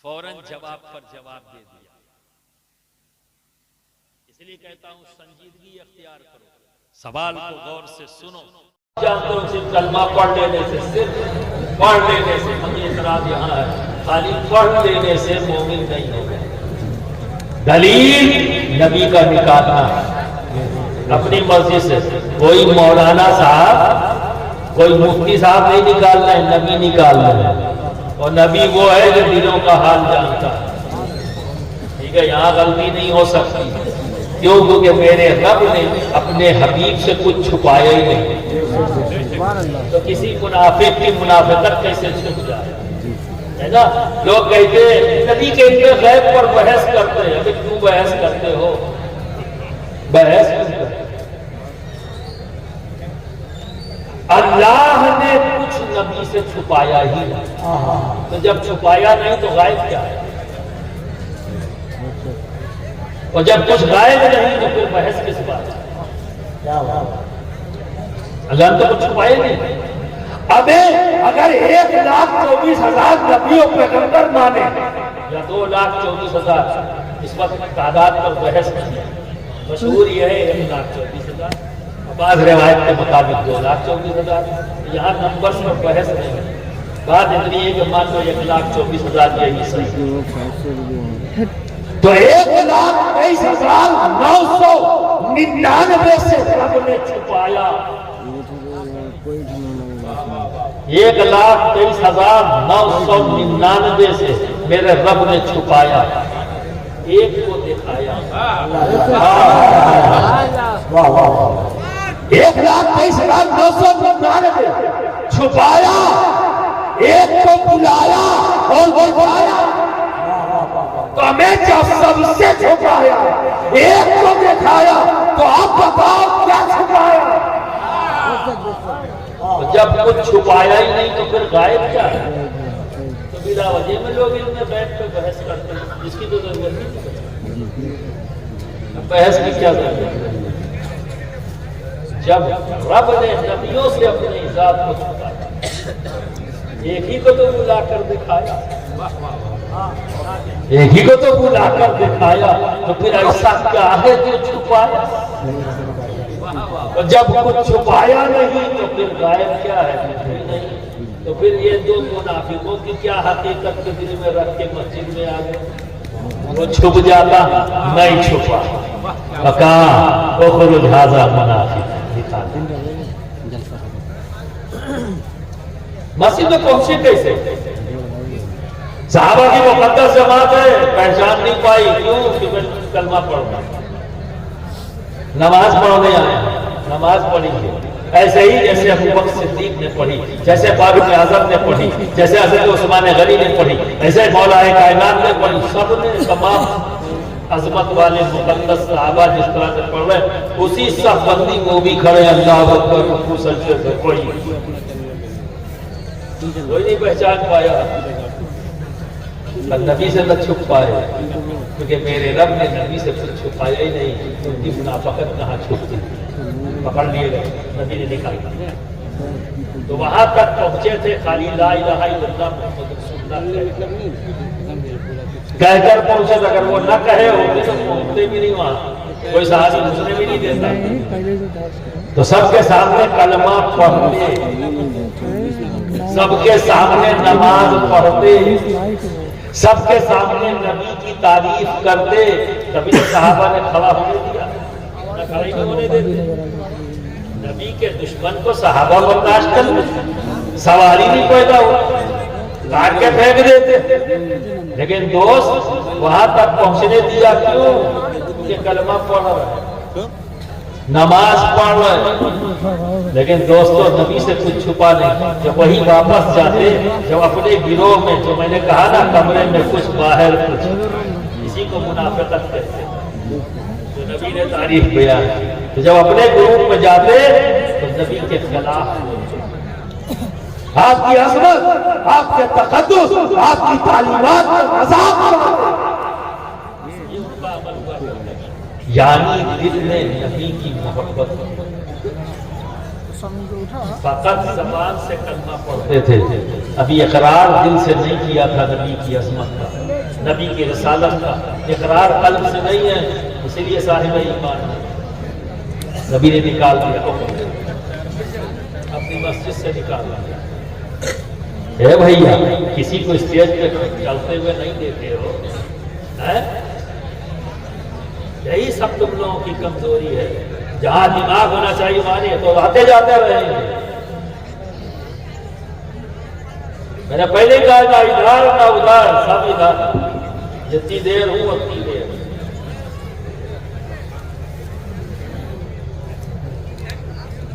फौरन जवाब पर जवाब दे दिया। इसलिए कहता हूं संजीदगी अख्तियार करो, सवाल को गौर से सुनो। जानते हो सिर्फ कलमा पढ़ लेने से, सिर्फ पढ़ लेने से, हम ये इतराज यहाँ है, खाली पढ़ लेने से मोमिन नहीं होगा। दलील नबी का निकालना अपनी मर्जी से। कोई मौलाना साहब, कोई मुफ्ती साहब नहीं निकाल रहे, नबी निकाल रहे हैं। और नबी वो है जो दिलों का हाल जानता है। ठीक है, यहाँ गलती नहीं हो सकती। क्यों? क्योंकि मेरे रब ने अपने हबीब से कुछ छुपाया ही नहीं। तो किसी मुनाफिक की मुनाफिकत कैसे छुप जाए, है ना? लोग कहते नबी के इतने गैब पर बहस करते हैं। अभी क्यों बहस करते हो? बहस क्यों करते? अल्लाह ने कुछ नबी से छुपाया ही नहीं। तो जब छुपाया नहीं तो गायब क्या है? और जब कुछ गायब नहीं तो फिर बहस किस बात? अल्लाह तो कुछ छुपाए नहीं। अबे अगर 1,24,000 नबियों पैगंबर माने या 2,24,000, इस वक्त तादाद पर बहस नहीं है। मशहूर यह है 1,24,000, बाद रिवायत के मुताबिक 2,24,000। यहाँ नंबर्स पर बहस नहीं है। बात इतनी है कि मान लो 1,24,000 यही सही, तो 1,23,999 से रब ने छुपाया। 1,23,999 से मेरे रब ने छुपाया, एक को दिखाया। 1,23,999 छुपाया, एक को बुलाया और दिखाया। तो हमें जब सबसे छुपाया, एक को दिखाया, तो आप बताओ क्या छुपाया? तो जब कुछ छुपाया ही नहीं तो फिर गायब क्या है? तो बिना वजह में लोग इनमें बैठ कर बहस करते हैं, जिसकी तो जरूरत नहीं। बहस की क्या जरूरत है? जब रब ने नबियों से अपनी जात को छुपाया, एक ही को तो बुलाकर दिखाया, एक ही को तो बुलाकर दिखाया, तो फिर ऐसा क्या है जो छुपाया? तो जब कुछ छुपाया नहीं तो फिर गायब क्या है? नहीं। तो फिर ये दो मुनाफिकों की क्या हकीकत के दिल में रख के मस्जिद में आ गए? वो छुप जाता, नहीं छुपा, मुनाफिक मस्जिद में पहुंचे कैसे? सहाबा की मुकद्दस जमात है, पहचान नहीं पाई। क्यों? क्योंकि कलमा पढ़ना, नमाज पढ़ने आए, नमाज पढ़ेंगे ऐसे ही जैसे अबू बकर सिद्दीक ने पढ़ी, जैसे फारूक आजम ने पढ़ी, जैसे हज़रत उस्मान गनी ने पढ़ी, ऐसे मौलाए कायनात ने पढ़ी। सब ने तमाम अजमत वाले मुकद्दस सहाबा जिस तरह से पढ़ रहे, उसी सब बंदी को भी खड़े अल्लाह अकबर रुकू सजदे से कोई नहीं पहचान पाया। नबी से न छुप पाए, क्योंकि मेरे रब ने नबी से कुछ छुपाया ही नहीं। उनकी मुनाफकत कहाँ छुपती? पकड़ लिए गए, नबी ने निकाला। तो वहां तक पहुंचे थे खाली ला इलाहा इल्लल्लाह मुहम्मद रसूलुल्लाह कहकर पहुंचे। अगर वो न कहे होते तो पहुंचते भी नहीं वहां, कोई सहाबी घुसने भी नहीं देता। तो सबके सामने कलमा पढ़ते, सबके सामने नमाज पढ़ते, सबके सामने नबी की तारीफ करते। तभी सहाबा ने खड़ा होने दिया, न खड़ा ही होने देते। नबी के दुश्मन को सहाबा बर्दाश्त कर लेते, सवारी नहीं पैदा हो, काट के फेंक देते। लेकिन दोस्त वहां तक पहुंचने दिया क्यों? कि कलमा पढ़ रहा है, नमाज पढ़ रहे। लेकिन दोस्तों नबी से कुछ छुपा नहीं। जब वही वापस जाते, जब अपने गिरोह में, जो मैंने कहा ना कमरे में कुछ बाहर कुछ, इसी को मुनाफिकत कहते हैं, तो नबी ने तारीफ बयान की। तो जब अपने ग्रुप में जाते तो नबी के खिलाफ, आपकी अज़मत, आपके तक़द्दुस, आपकी तालीमात का मज़ाक उड़ाते। यानी दिल में नबी की मोहब्बत, फकत ज़बान से कलमा पढ़ते थे, अभी इकरार दिल से नहीं किया था नबी की अज़मत का, नबी की रिसालत का। इकरार कल्ब से नहीं है, इसीलिए साहिब ईमान नबी ने निकाल दिया, अपनी मस्जिद से निकाल दिया। हे भैया, किसी को स्टेज पे चलते हुए नहीं देते हो, है? यही सब तुम लोगों की कमजोरी है। जहां दिमाग होना चाहिए मानिए तो आते जाते रहेंगे। मैंने पहले कहा था इधर ना उधर, सब इधर, जितनी देर हूं उतनी देर।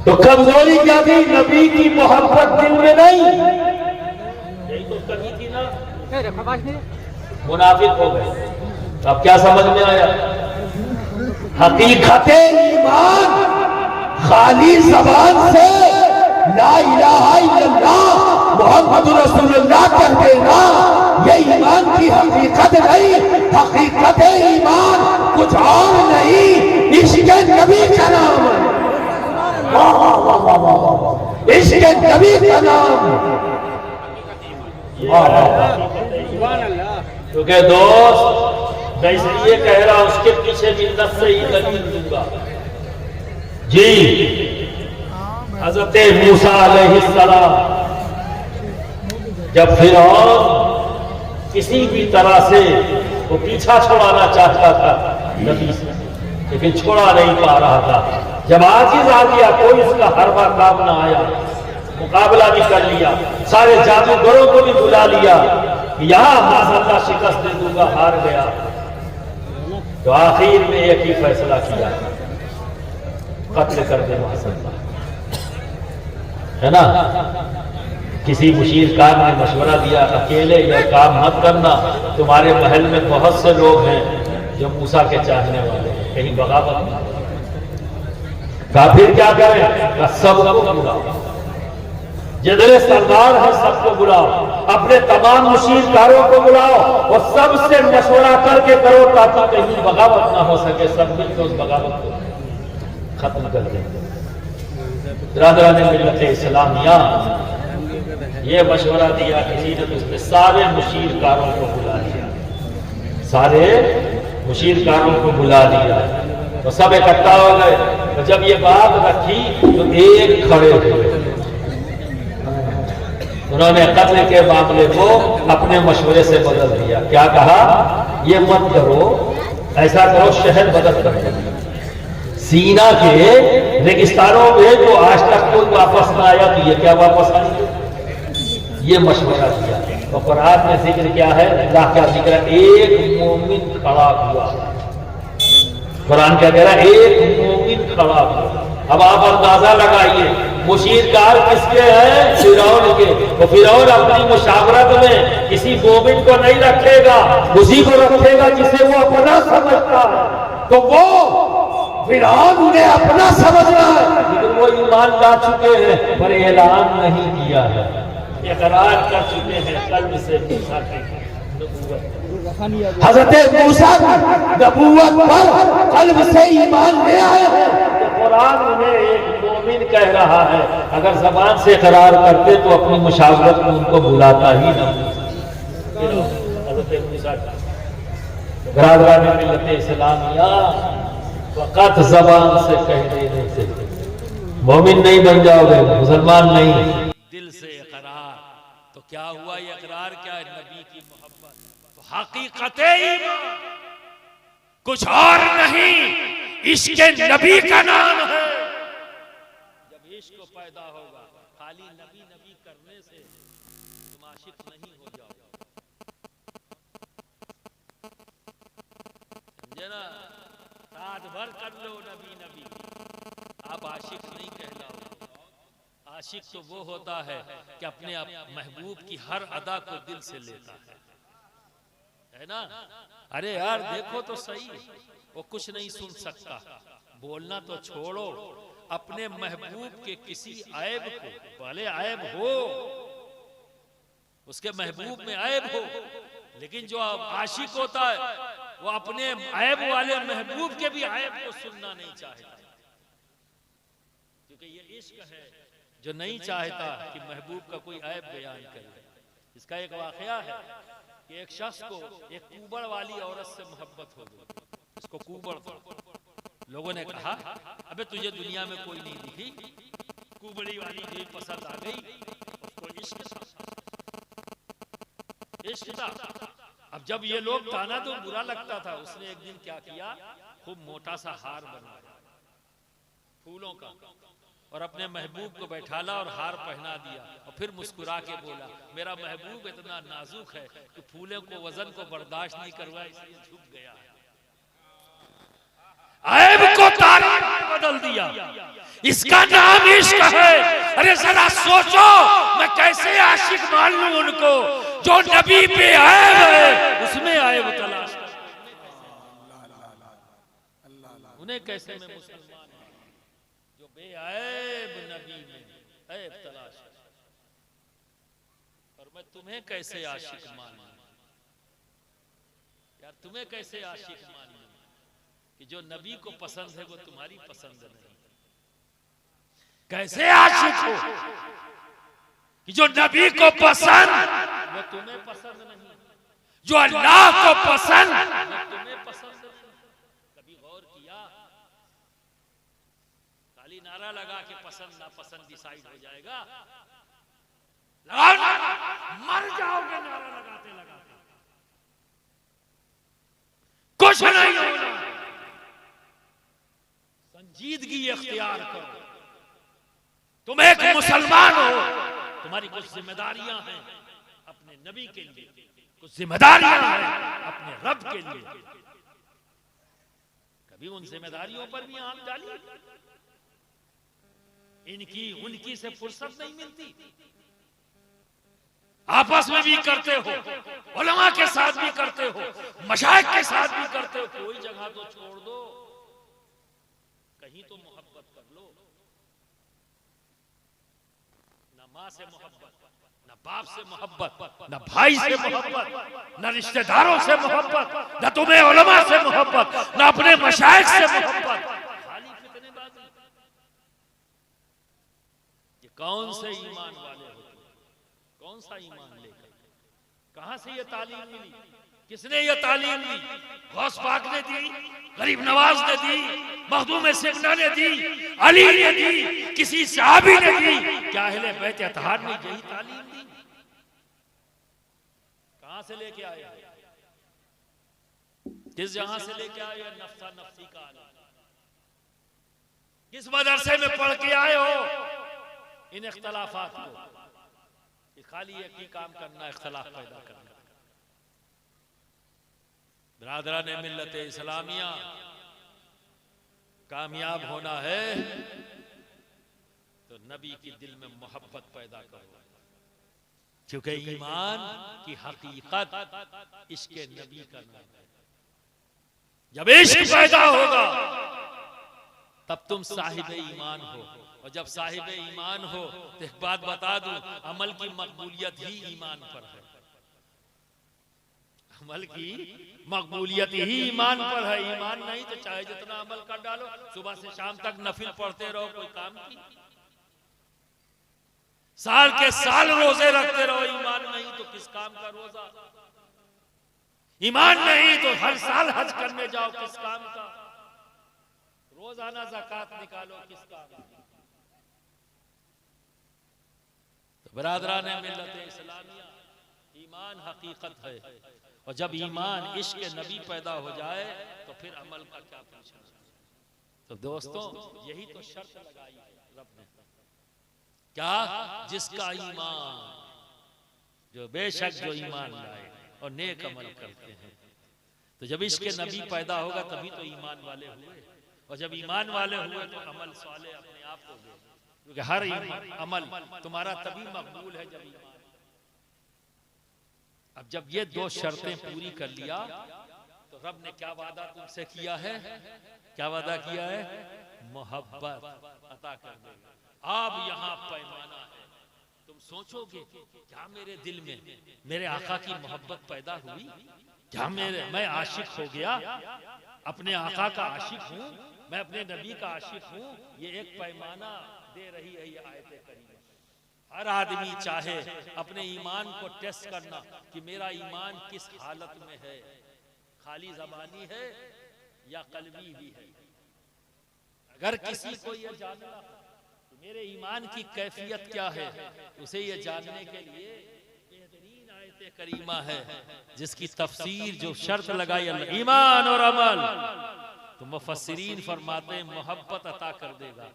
तो कमजोरी क्या थी? नबी की मोहब्बत दिल में नहीं। यही तो कही थी ना, मुनाफिक हो गए। अब क्या समझ में आया? हकीकत ईमान खाली जबान से ला इलाहा इल्लल्लाह मुहम्मदुर रसूलुल्लाह कह देना, ये ईमान की हकीकत नहीं। हकीकत ईमान कुछ और नहीं, इश्क़ नबी का नाम है। इश्क़ नबी का नाम। क्योंकि दोस्त मैं इसलिए कह रहा हूं, उसके पीछे भी नस से ही दलील दूंगा जी। हज़रत मूसा अलैहिस्सलाम जब फिरौन किसी भी तरह से वो पीछा छुड़ाना चाहता था नबी से, लेकिन छोड़ा नहीं पा रहा था। जब आजिज आ गया, कोई उसका हरबा काम ना आया, मुकाबला भी कर लिया, सारे जादूगरों को भी बुला लिया, यहां माशाअल्लाह शिकस्त दे दूंगा, हार गया। तो आखिर में एक ही फैसला किया, कत्ल कर दे माशाअल्लाह, है ना। किसी मुशीर कार ने मशवरा दिया, अकेले यह काम मत करना, तुम्हारे महल में बहुत से लोग हैं जो मूसा के चाहने वाले हैं, कहीं बगावत नहीं। फिर क्या करें? सबको बुलाओ, जितने सरदार हैं सबको बुलाओ, अपने तमाम मुशीरकारों को बुलाओ और सबसे मशवरा करके करो ताकि कहीं बगावत ना हो सके। सब मिलकर उस बगावत को खत्म कर देंगे। बिरादरान मिल्लत इस्लामिया ये मशवरा दिया किसी ने, तो उसने सारे मुशीरकारों को बुला लिया, सारे मुशीरकारों को बुला लिया, तो सब इकट्ठा हो गए। तो जब ये बात रखी तो एक खड़े हुए, उन्होंने कत्ल के मामले को अपने मशवरे से बदल दिया। क्या कहा? ये मत करो, ऐसा करो, शहर बदल कर सीना के रेगिस्तानों में जो आज तक कोई वापस ना आया, तो ये क्या वापस आएंगे? ये मशवरा दिया। तो कुरान में जिक्र क्या है? अल्लाह का जिक्र, एक मोमिन खड़ा हुआ। कुरान क्या कह रहा है? एक मोमिन खड़ा हुआ। अब आप अंदाजा लगाइए, मुशीरकार किसके हैं? फिरौन के। तो फिरौन अपनी मुशावरत में किसी मोमिन को नहीं रखेगा, उसी को रखेगा जिसे वो अपना समझता है। तो वो फिरौन उन्हें अपना समझना है, लेकिन वो ईमान ला चुके हैं पर ऐलान नहीं किया है, इकरार कर चुके हैं कल्ब से मूसा की नबूवत। हज़रत मूसा नबूवत पर कल्ब से ईमान ले आए हैं। तो कुरान उन्हें एक मोमिन कह रहा है। अगर जबान से इकरार करते तो अपनी मुशावरत में उनको बुलाता ही न। हज़रत मूसा बिरादरान मिल्लत इस्लामिया वक़्त जबान से कह देने से मोमिन नहीं बन जाओगे, मुसलमान नहीं। दिल से इकरार, तो क्या हुआ? ये इकरार क्या है? नबी की मोहब्बत। तो हकीकत ईमान कुछ और नहीं, इश्क़ नबी का नाम है। जब इश्क़ पैदा होगा, खाली नबी नबी करने से तुम आशिक नहीं हो जाओगे, समझे ना। रात भर कर लो नबी नबी, आप आशिक नहीं कहलाओगे। आशिक तो वो होता है कि अपने महबूब की हर अदा को दिल से लेता है ना। अरे यार देखो तो सही, वो कुछ नहीं सुन सकता, बोलना तो छोड़ो, अपने महबूब के किसी ऐब को, भले ऐब हो, उसके महबूब में ऐब हो, लेकिन जो आशिक होता है वो अपने ऐब वाले महबूब के भी ऐब को सुनना नहीं चाहता, क्योंकि ये इश्क है जो नहीं चाहता कि महबूब का कोई ऐब बयान करे। इसका एक वाकया है कि एक शख्स को एक कुबड़ वाली औरत से मोहब्बत हो गई, इसको कुबड़ था। लोगों ने कहा अबे तुझे दुनिया में कोई नहीं दिखी, कुबड़ी वाली भी पसंद आ गई, उसको इश्क था। अब जब ये लोग ताना तो बुरा लगता था, उसने एक दिन क्या किया, खूब मोटा सा हार बनाया फूलों का और अपने महबूब को बैठाला और हार पहना दिया और फिर मुस्कुरा के बोला मेरा महबूब इतना नाजुक है कि फूलों को वजन को बर्दाश्त नहीं करवा, इसलिए झुक गया। ऐब को तारीफ में बदल दिया। इसका नाम इश्क है। अरे जरा सोचो, मैं कैसे आशिक मान लूं उनको जो नबी पे आए हुए उसमें आए वो तलाश कर, उन्हें कैसे मैं मुसलमान जो बेऐब नबी में ऐब तलाश कर, और मैं तुम्हें कैसे आशिक मान लूं यार, तुम्हें कैसे आशिक मान लूं कि जो नबी को पसंद है वो तुम्हारी पसंद नहीं। कैसे आशिक हो कि जो नबी को पसंद वो तुम्हें पसंद नहीं, जो अल्लाह को पसंद वो तुम्हें पसंद नहीं। कभी गौर किया? खाली नारा लगा के पसंद नापसंद डिसाइड हो जाएगा? लगाओ नारा, मर जाओगे नारा लगाते लगाते, कुछ नहीं होना। संजीदगी इख्तियार करो। तुम एक मुसलमान हो, तुम्हारी कुछ जिम्मेदारियां हैं अपने नबी के लिए, कुछ जिम्मेदारियां हैं अपने रब के लिए। कभी उन जिम्मेदारियों पर भी आंख डाली? इनकी उनकी से फुर्सत नहीं मिलती। आपस में भी करते हो, उलमा के साथ भी करते हो, मशाइख के साथ भी करते हो। कोई जगह तो छोड़ दो, कहीं तो मोहब्बत कर लो। न माँ से मोहब्बत, न बाप से मोहब्बत, न भाई से मोहब्बत, न रिश्तेदारों से मोहब्बत, न तुम्हें उलमा से मोहब्बत, न अपने मशाइख से मोहब्बत। खाली फितनेबाजी। ये कौन से ईमान वाले हो? कौन सा ईमान लेकर? कहां से ये तालीम मिली? किसने ये तालीम दी? गौस पाक ने दी, गरीब नवाज ने दी, मखदूम सिकना ने दी, अली ने दी, किसी सहाबी ने दी? क्या अहले बैत अतहार ने यही तालीम दी? कहां से लेके आए? किस जहां से लेके आए? नफ्सा नफ्सी का आलम। किस मदरसे में पढ़ के आए हो इन इख्तलाफात को? खाली एक ही काम करना, इख्तलाफ पैदा करना। बिरादरान मिल्लत इस्लामिया, कामयाब होना है तो नबी की दिल में मोहब्बत पैदा करो, क्योंकि ईमान की हकीकत इश्क नबी का नाम है। जब इश्क पैदा होगा तब तुम साहिब ईमान हो, और जब साहिब ईमान हो तो एक बात बता दूं, अमल की मकबूलियत ही ईमान पर है। अमल की मकबूलियत ही ईमान पर है। ईमान नहीं तो चाहे जितना अमल कर डालो, सुबह से शाम तक नफिल पढ़ते रहो, कोई काम की? साल के साल रोजे रखते रहो, ईमान नहीं तो किस काम का रोजा? ईमान नहीं तो हर साल हज करने जाओ, किस काम का? रोजाना ज़कात निकालो, किस काम का? बरादरान मिल्लत इस्लामिया, ईमान हकीकत है, और जब ईमान इश्क नबी पैदा हो जाए तो फिर अमल का क्या पूछना। तो दोस्तों, यही तो शर्त लगाई है रब ने, क्या? जिसका ईमान, जो बेशक जो ईमान लाए और नेक अमल करते हैं। तो जब इश्क नबी पैदा होगा तभी तो ईमान वाले हुए, और जब ईमान वाले हुए तो अमल साले अपने आप हो गए, क्योंकि हर अमल तुम्हारा तभी मकबूल है जब ईमान। अब जब ये दो शर्तें पूरी कर लिया तो रब ने क्या वादा तुमसे किया है? क्या वादा किया है? मोहब्बत अता कर देगा। अब यहाँ पैमाना है। तुम सोचोगे क्या मेरे दिल में मेरे आका की मोहब्बत पैदा हुई? क्या मैं आशिक हो गया? अपने आका का आशिक हूँ, मैं अपने नबी का आशिक हूँ। ये एक पैमाना दे रही है ये आयत करीम। हर आदमी चाहे अपने ईमान को टेस्ट करना कि मेरा ईमान किस हालत में है, खाली ज़बानी है या कल्बी भी है। अगर किसी को यह जानना कि मेरे ईमान की कैफियत क्या है, उसे यह जानने के लिए बेहतरीन आयत करीमा है जिसकी तफसीर जो शर्त लगाई अल्लाह, ईमान और अमल, तो मुफस्सिरीन फरमाते हैं मोहब्बत अता कर देगा।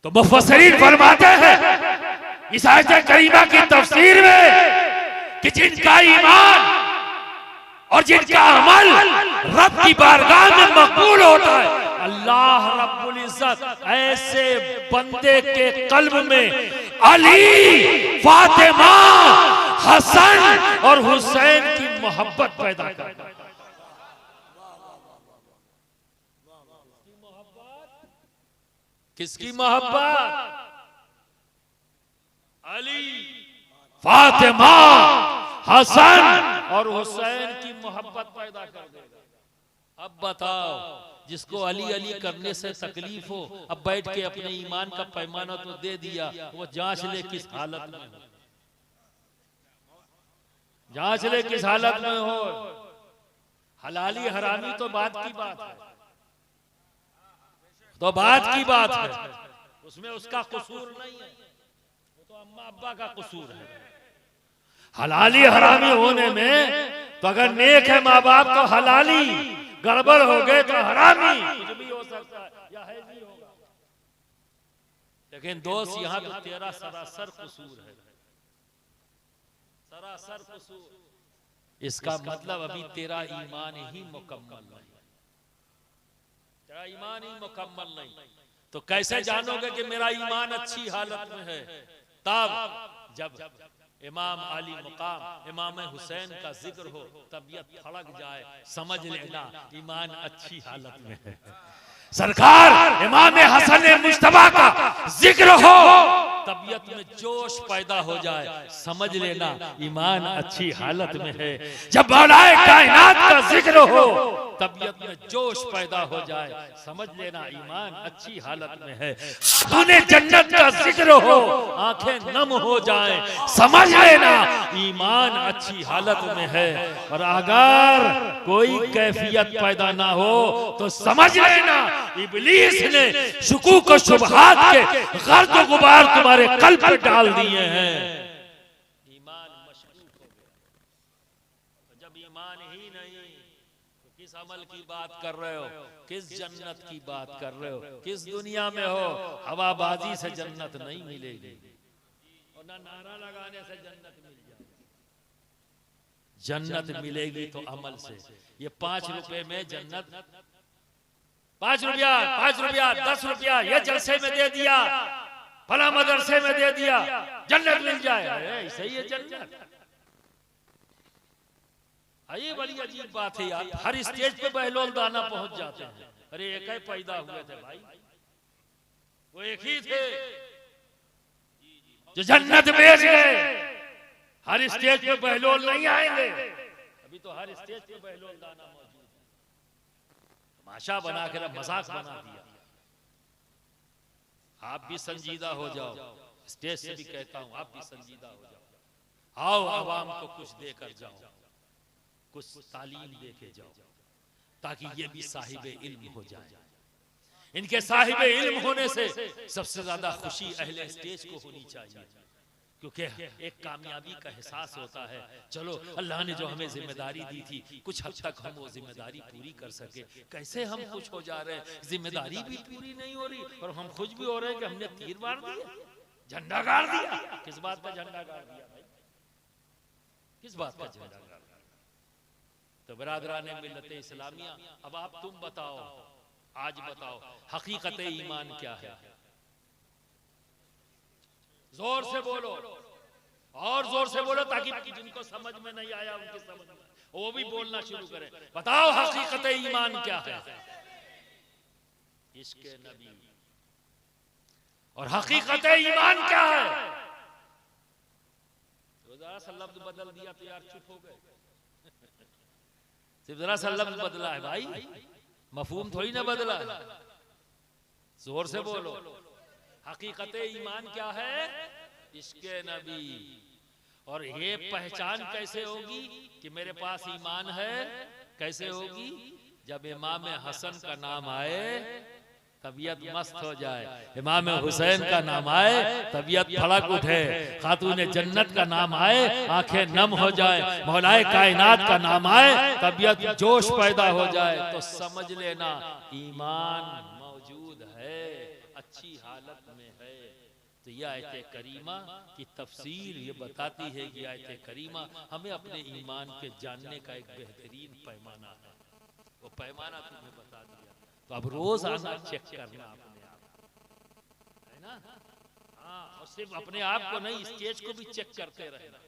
तो मुफस्सिरीन फरमाते हैं इस आयत करीमा की तफसीर में कि जिनका ईमान और जिनका अमल रब की बारगाह में मकबूल होता है, अल्लाह रब्बुल इज्जत ऐसे बंदे के कल्ब में अली, फातिमा, हसन और हुसैन की मोहब्बत पैदा कर। किसकी मोहब्बत? अली, फातिमा, हसन और हुसैन की मोहब्बत पैदा कर देगा। अब बताओ, जिसको अली अली करने से तकलीफ हो, अब बैठ के अपने ईमान का पैमाना तो दे दिया, वो जांच ले किस हालत में हो, जांच ले किस हालत में हो। हलाली हरामी तो बात की बात है, तो बात की बात है, उसमें उसका कसूर नहीं है, वो तो अम्मा अब्बा का कसूर है। हलाली हरामी होने में तो अगर नेक है माँ बाप तो हलाली, गड़बड़ हो गए तो हरामी, कुछ भी हो सकता है या है भी होगा। लेकिन दोस्त यहाँ तो तेरा सरासर कसूर है, सरासर कसूर। इसका मतलब अभी तेरा ईमान ही मुकम्मल नहीं, तेरा ईमान ही मुकम्मल नहीं। तो कैसे जानोगे कि मेरा ईमान अच्छी हालत में है? तब जब इमाम अली मुकाम इमाम हुसैन का जिक्र हो, तबीयत धड़क जाए, समझ लेना ईमान अच्छी हालत में है। सरकार इमाम हसन मुश्तबा का जिक्र हो, तबीयत में जोश पैदा हो जाए, समझ लेना ईमान अच्छी हालत में है। जब मौलाए कायनात का जिक्र हो, तबीयत में जोश पैदा हो जाए, समझ लेना ईमान अच्छी हालत में है। तूने जन्नत का जिक्र हो, आंखें नम हो जाए, समझ लेना ईमान अच्छी हालत में है। और अगर कोई कैफियत पैदा ना हो तो समझ लेना इब्लीस ने शुकूक और शुबहात के गर्द और गुबार तुम्हारे कल्ब पर डाल दिए हैं। ईमान मशकूक हो गया। तो जब ईमान ही नहीं तो किस अमल की बात कर रहे हो, किस जन्नत की बात कर रहे हो, किस दुनिया में हो? हवाबाजी से जन्नत नहीं मिलेगी और ना नारा लगाने से जन्नत मिल जाएगी। जन्नत मिलेगी तो अमल से। ये 5 रुपए में जन्नत, 5 रुपया 5 रुपया 10 रुपया ये जलसे में दे दिया, फला मदरसे में दे दिया, जन्नत मिल जाए, ऐसे ही है जन्नत। ये बड़ी अजीब बात है यार, हर स्टेज पे बहलोल दाना पहुंच जाते हैं। अरे एक ही पैदा हुए थे भाई, वो एक ही थे जो जन्नत बेच गए। हर स्टेज पे बहलोल नहीं आएंगे, अभी तो हर स्टेज पे बहलोल दाना मौजूद है। तमाशा बना कर मजाक बना दिया। आप भी संजीदा हो जाओ, स्टेज से भी कहता हूं आप भी संजीदा हो जाओ। आओ आवाम को कुछ देकर जाओ, कुछ तालीम देके जाओ, ताकि ये भी साहिब इल्म हो जाए। इनके साहिब इल्म होने से सबसे ज्यादा खुशी अहले स्टेज को होनी चाहिए, क्योंकि एक कामयाबी का एहसास होता है। चलो अल्लाह ने जो हमें जिम्मेदारी दी थी, कुछ हद तक हम वो जिम्मेदारी पूरी कर सके। कैसे हम खुश हो जा रहे हैं, जिम्मेदारी भी पूरी नहीं हो रही और हम खुश भी हो रहे हैं कि हमने तीर मार दिया, झंडा गाड़ दिया। किस बात का झंडा गाड़ दिया भाई, किस बात का झंडा गाड़ दिया? तो बरादरान मिल्लत इस्लामिया, अब आप तुम बताओ, आज बताओ हकीकत ईमान क्या है? जोर से बोलो और जोर से बोलो, ताकि जिनको समझ में नहीं आया उनकी समझ में वो भी बोलना शुरू करें। बताओ हकीकत ईमान क्या है? इश्क नबी। और हकीकत ईमान क्या है? तो जरा सा लफ्ज बदल दिया तो यार चुप हो गए। सिर्फ जरा सा लफ्ज बदला है भाई, मफहूम थोड़ी ना बदला। जोर से बोलो, हकीकत ईमान क्या है? इश्क नबी। और ये पहचान कैसे होगी कि मेरे पास ईमान है? कैसे होगी? जब इमाम हसन का नाम आए तबीयत मस्त हो जाए, इमाम हुसैन का नाम आए तबीयत फड़क उठे, खातून जन्नत का नाम आए आंखें नम हो जाए, मौलाए कायनात का नाम आए तबीयत जोश पैदा हो जाए, तो समझ लेना ईमान मौजूद है, अच्छी हालत में है। तो यह आयत करीमा की तफसीर ये बताती है कि आयत करीमा हमें अपने ईमान के जानने का एक बेहतरीन पैमाना है। वो पैमाना तुम्हें बता दिया, तो अब रोज आना चेक करना अपने आप। हाँ, और सिर्फ अपने आप को नहीं, स्टेज को भी चेक करते रहना।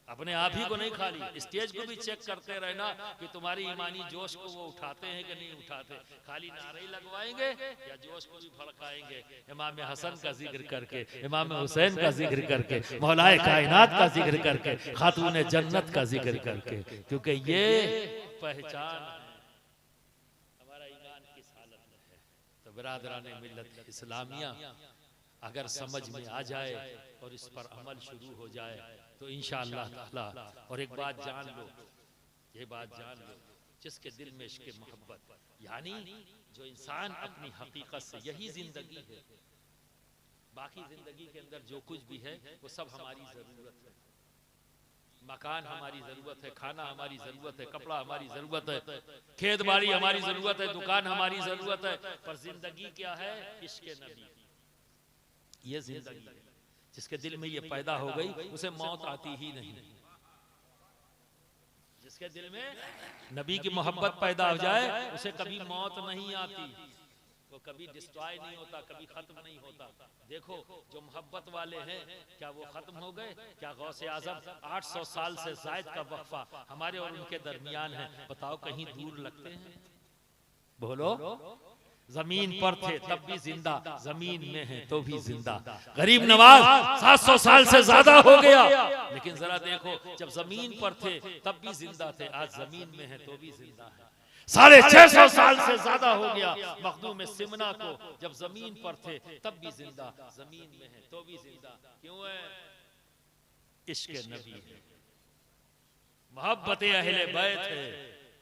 अपने आप ही को नहीं, खाली स्टेज को भी चेक करते रहना कि तुम्हारी ईमानी जोश को वो उठाते हैं कि नहीं उठाते। खाली नारे लगवाएंगे या जोश को भी भड़काएंगे। इमाम हसन का जिक्र करके, इमाम हुसैन का जिक्र करके, मौलाए कायनात का जिक्र करके, खातून जन्नत का जिक्र करके, क्योंकि ये पहचान है हमारा ईमान किस हालत में है। तो बिरादरान मिल्लत इस्लामिया अगर समझ में आ जाए और इस पर अमल शुरू हो जाए तो इंशाअल्लाह ताला। और एक बात जान लो, ये बात जान लो, जिसके दिल में इश्क़ मोहब्बत, यानी जो इंसान अपनी हकीकत से, यही जिंदगी है, बाकी जिंदगी के अंदर जो कुछ भी है वो सब हमारी जरूरत है। मकान हमारी जरूरत है, खाना हमारी जरूरत है, कपड़ा हमारी जरूरत है, खेत बाड़ी हमारी जरूरत है, दुकान हमारी जरूरत है। पर जिंदगी क्या है? इश्क़ नबी। ये जिंदगी है। जिसके दिल में ये पैदा हो गई उसे मौत आती ही नहीं। जिसके दिल में नबी की मोहब्बत पैदा हो जाए उसे कभी मौत नहीं आती, वो कभी डिस्ट्रॉय नहीं होता, कभी खत्म नहीं होता। देखो जो मोहब्बत वाले हैं, क्या वो खत्म हो गए? क्या गौसे आजम 800 साल से जायद का वक्फा हमारे और उनके दरमियान है, बताओ कहीं दूर लगते हैं? बोलो। जमीन पर थे तब भी जिंदा, जमीन में है तो भी जिंदा। गरीब नवाज 700 साल से ज्यादा हो गया, लेकिन जरा देखो जब जमीन पर थे तब भी जिंदा थे, आज जमीन में है तो भी जिंदा है। 650 साल से ज्यादा हो गया मखदूम सिमना को, जब जमीन पर थे तब भी जिंदा, जमीन में है तो भी जिंदा। क्यों है? इश्क़ नबी है, मोहब्बत अहले बैत है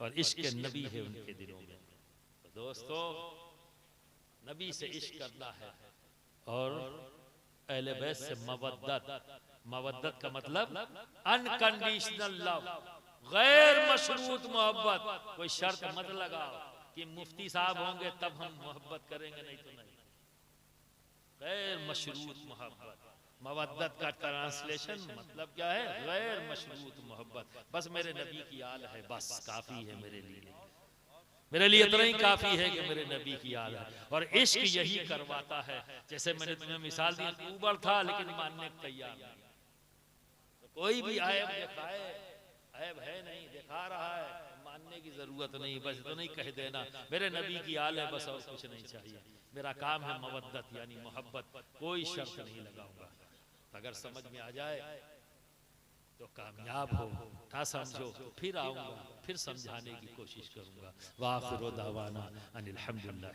और इश्क़ नबी है उनके दिलों में। तो दोस्तों नबी से इश्क करना है और अहले बैत से मवद्दत। मवद्दत का मतलब अनकंडीशनल लव, गैर मशरूत मोहब्बत। कोई शर्त मत लगाओ कि मुफ्ती साहब होंगे तब हम मोहब्बत करेंगे, नहीं तो नहीं। गैर मशरूत मोहब्बत। मवद्दत का ट्रांसलेशन मतलब क्या है? गैर मशरूत मोहब्बत। बस मेरे नबी की आल है, बस काफी है मेरे लिए। मेरे लिए इतना ही काफी है कि मेरे नबी की आल है। और इश्क यही करवाता है। जैसे मैंने तुम्हें मिसाल दी, ऊबर था लेकिन मानने को तैयार नहीं। तो कोई भी ऐब दिखाए, ऐब है नहीं, दिखा रहा है, मानने की जरूरत नहीं, बस तो नहीं कह देना मेरे नबी की आल है, बस और कुछ नहीं चाहिए। मेरा काम है मवद्दत यानी मोहब्बत, कोई शर्त नहीं लगाऊंगा। अगर समझ में आ जाए तो कामयाब हो, ना समझो तो फिर आऊंगा, फिर समझाने की कोशिश करूंगा। वाखिर दावाना अनिल हम्दुलिल्लाह।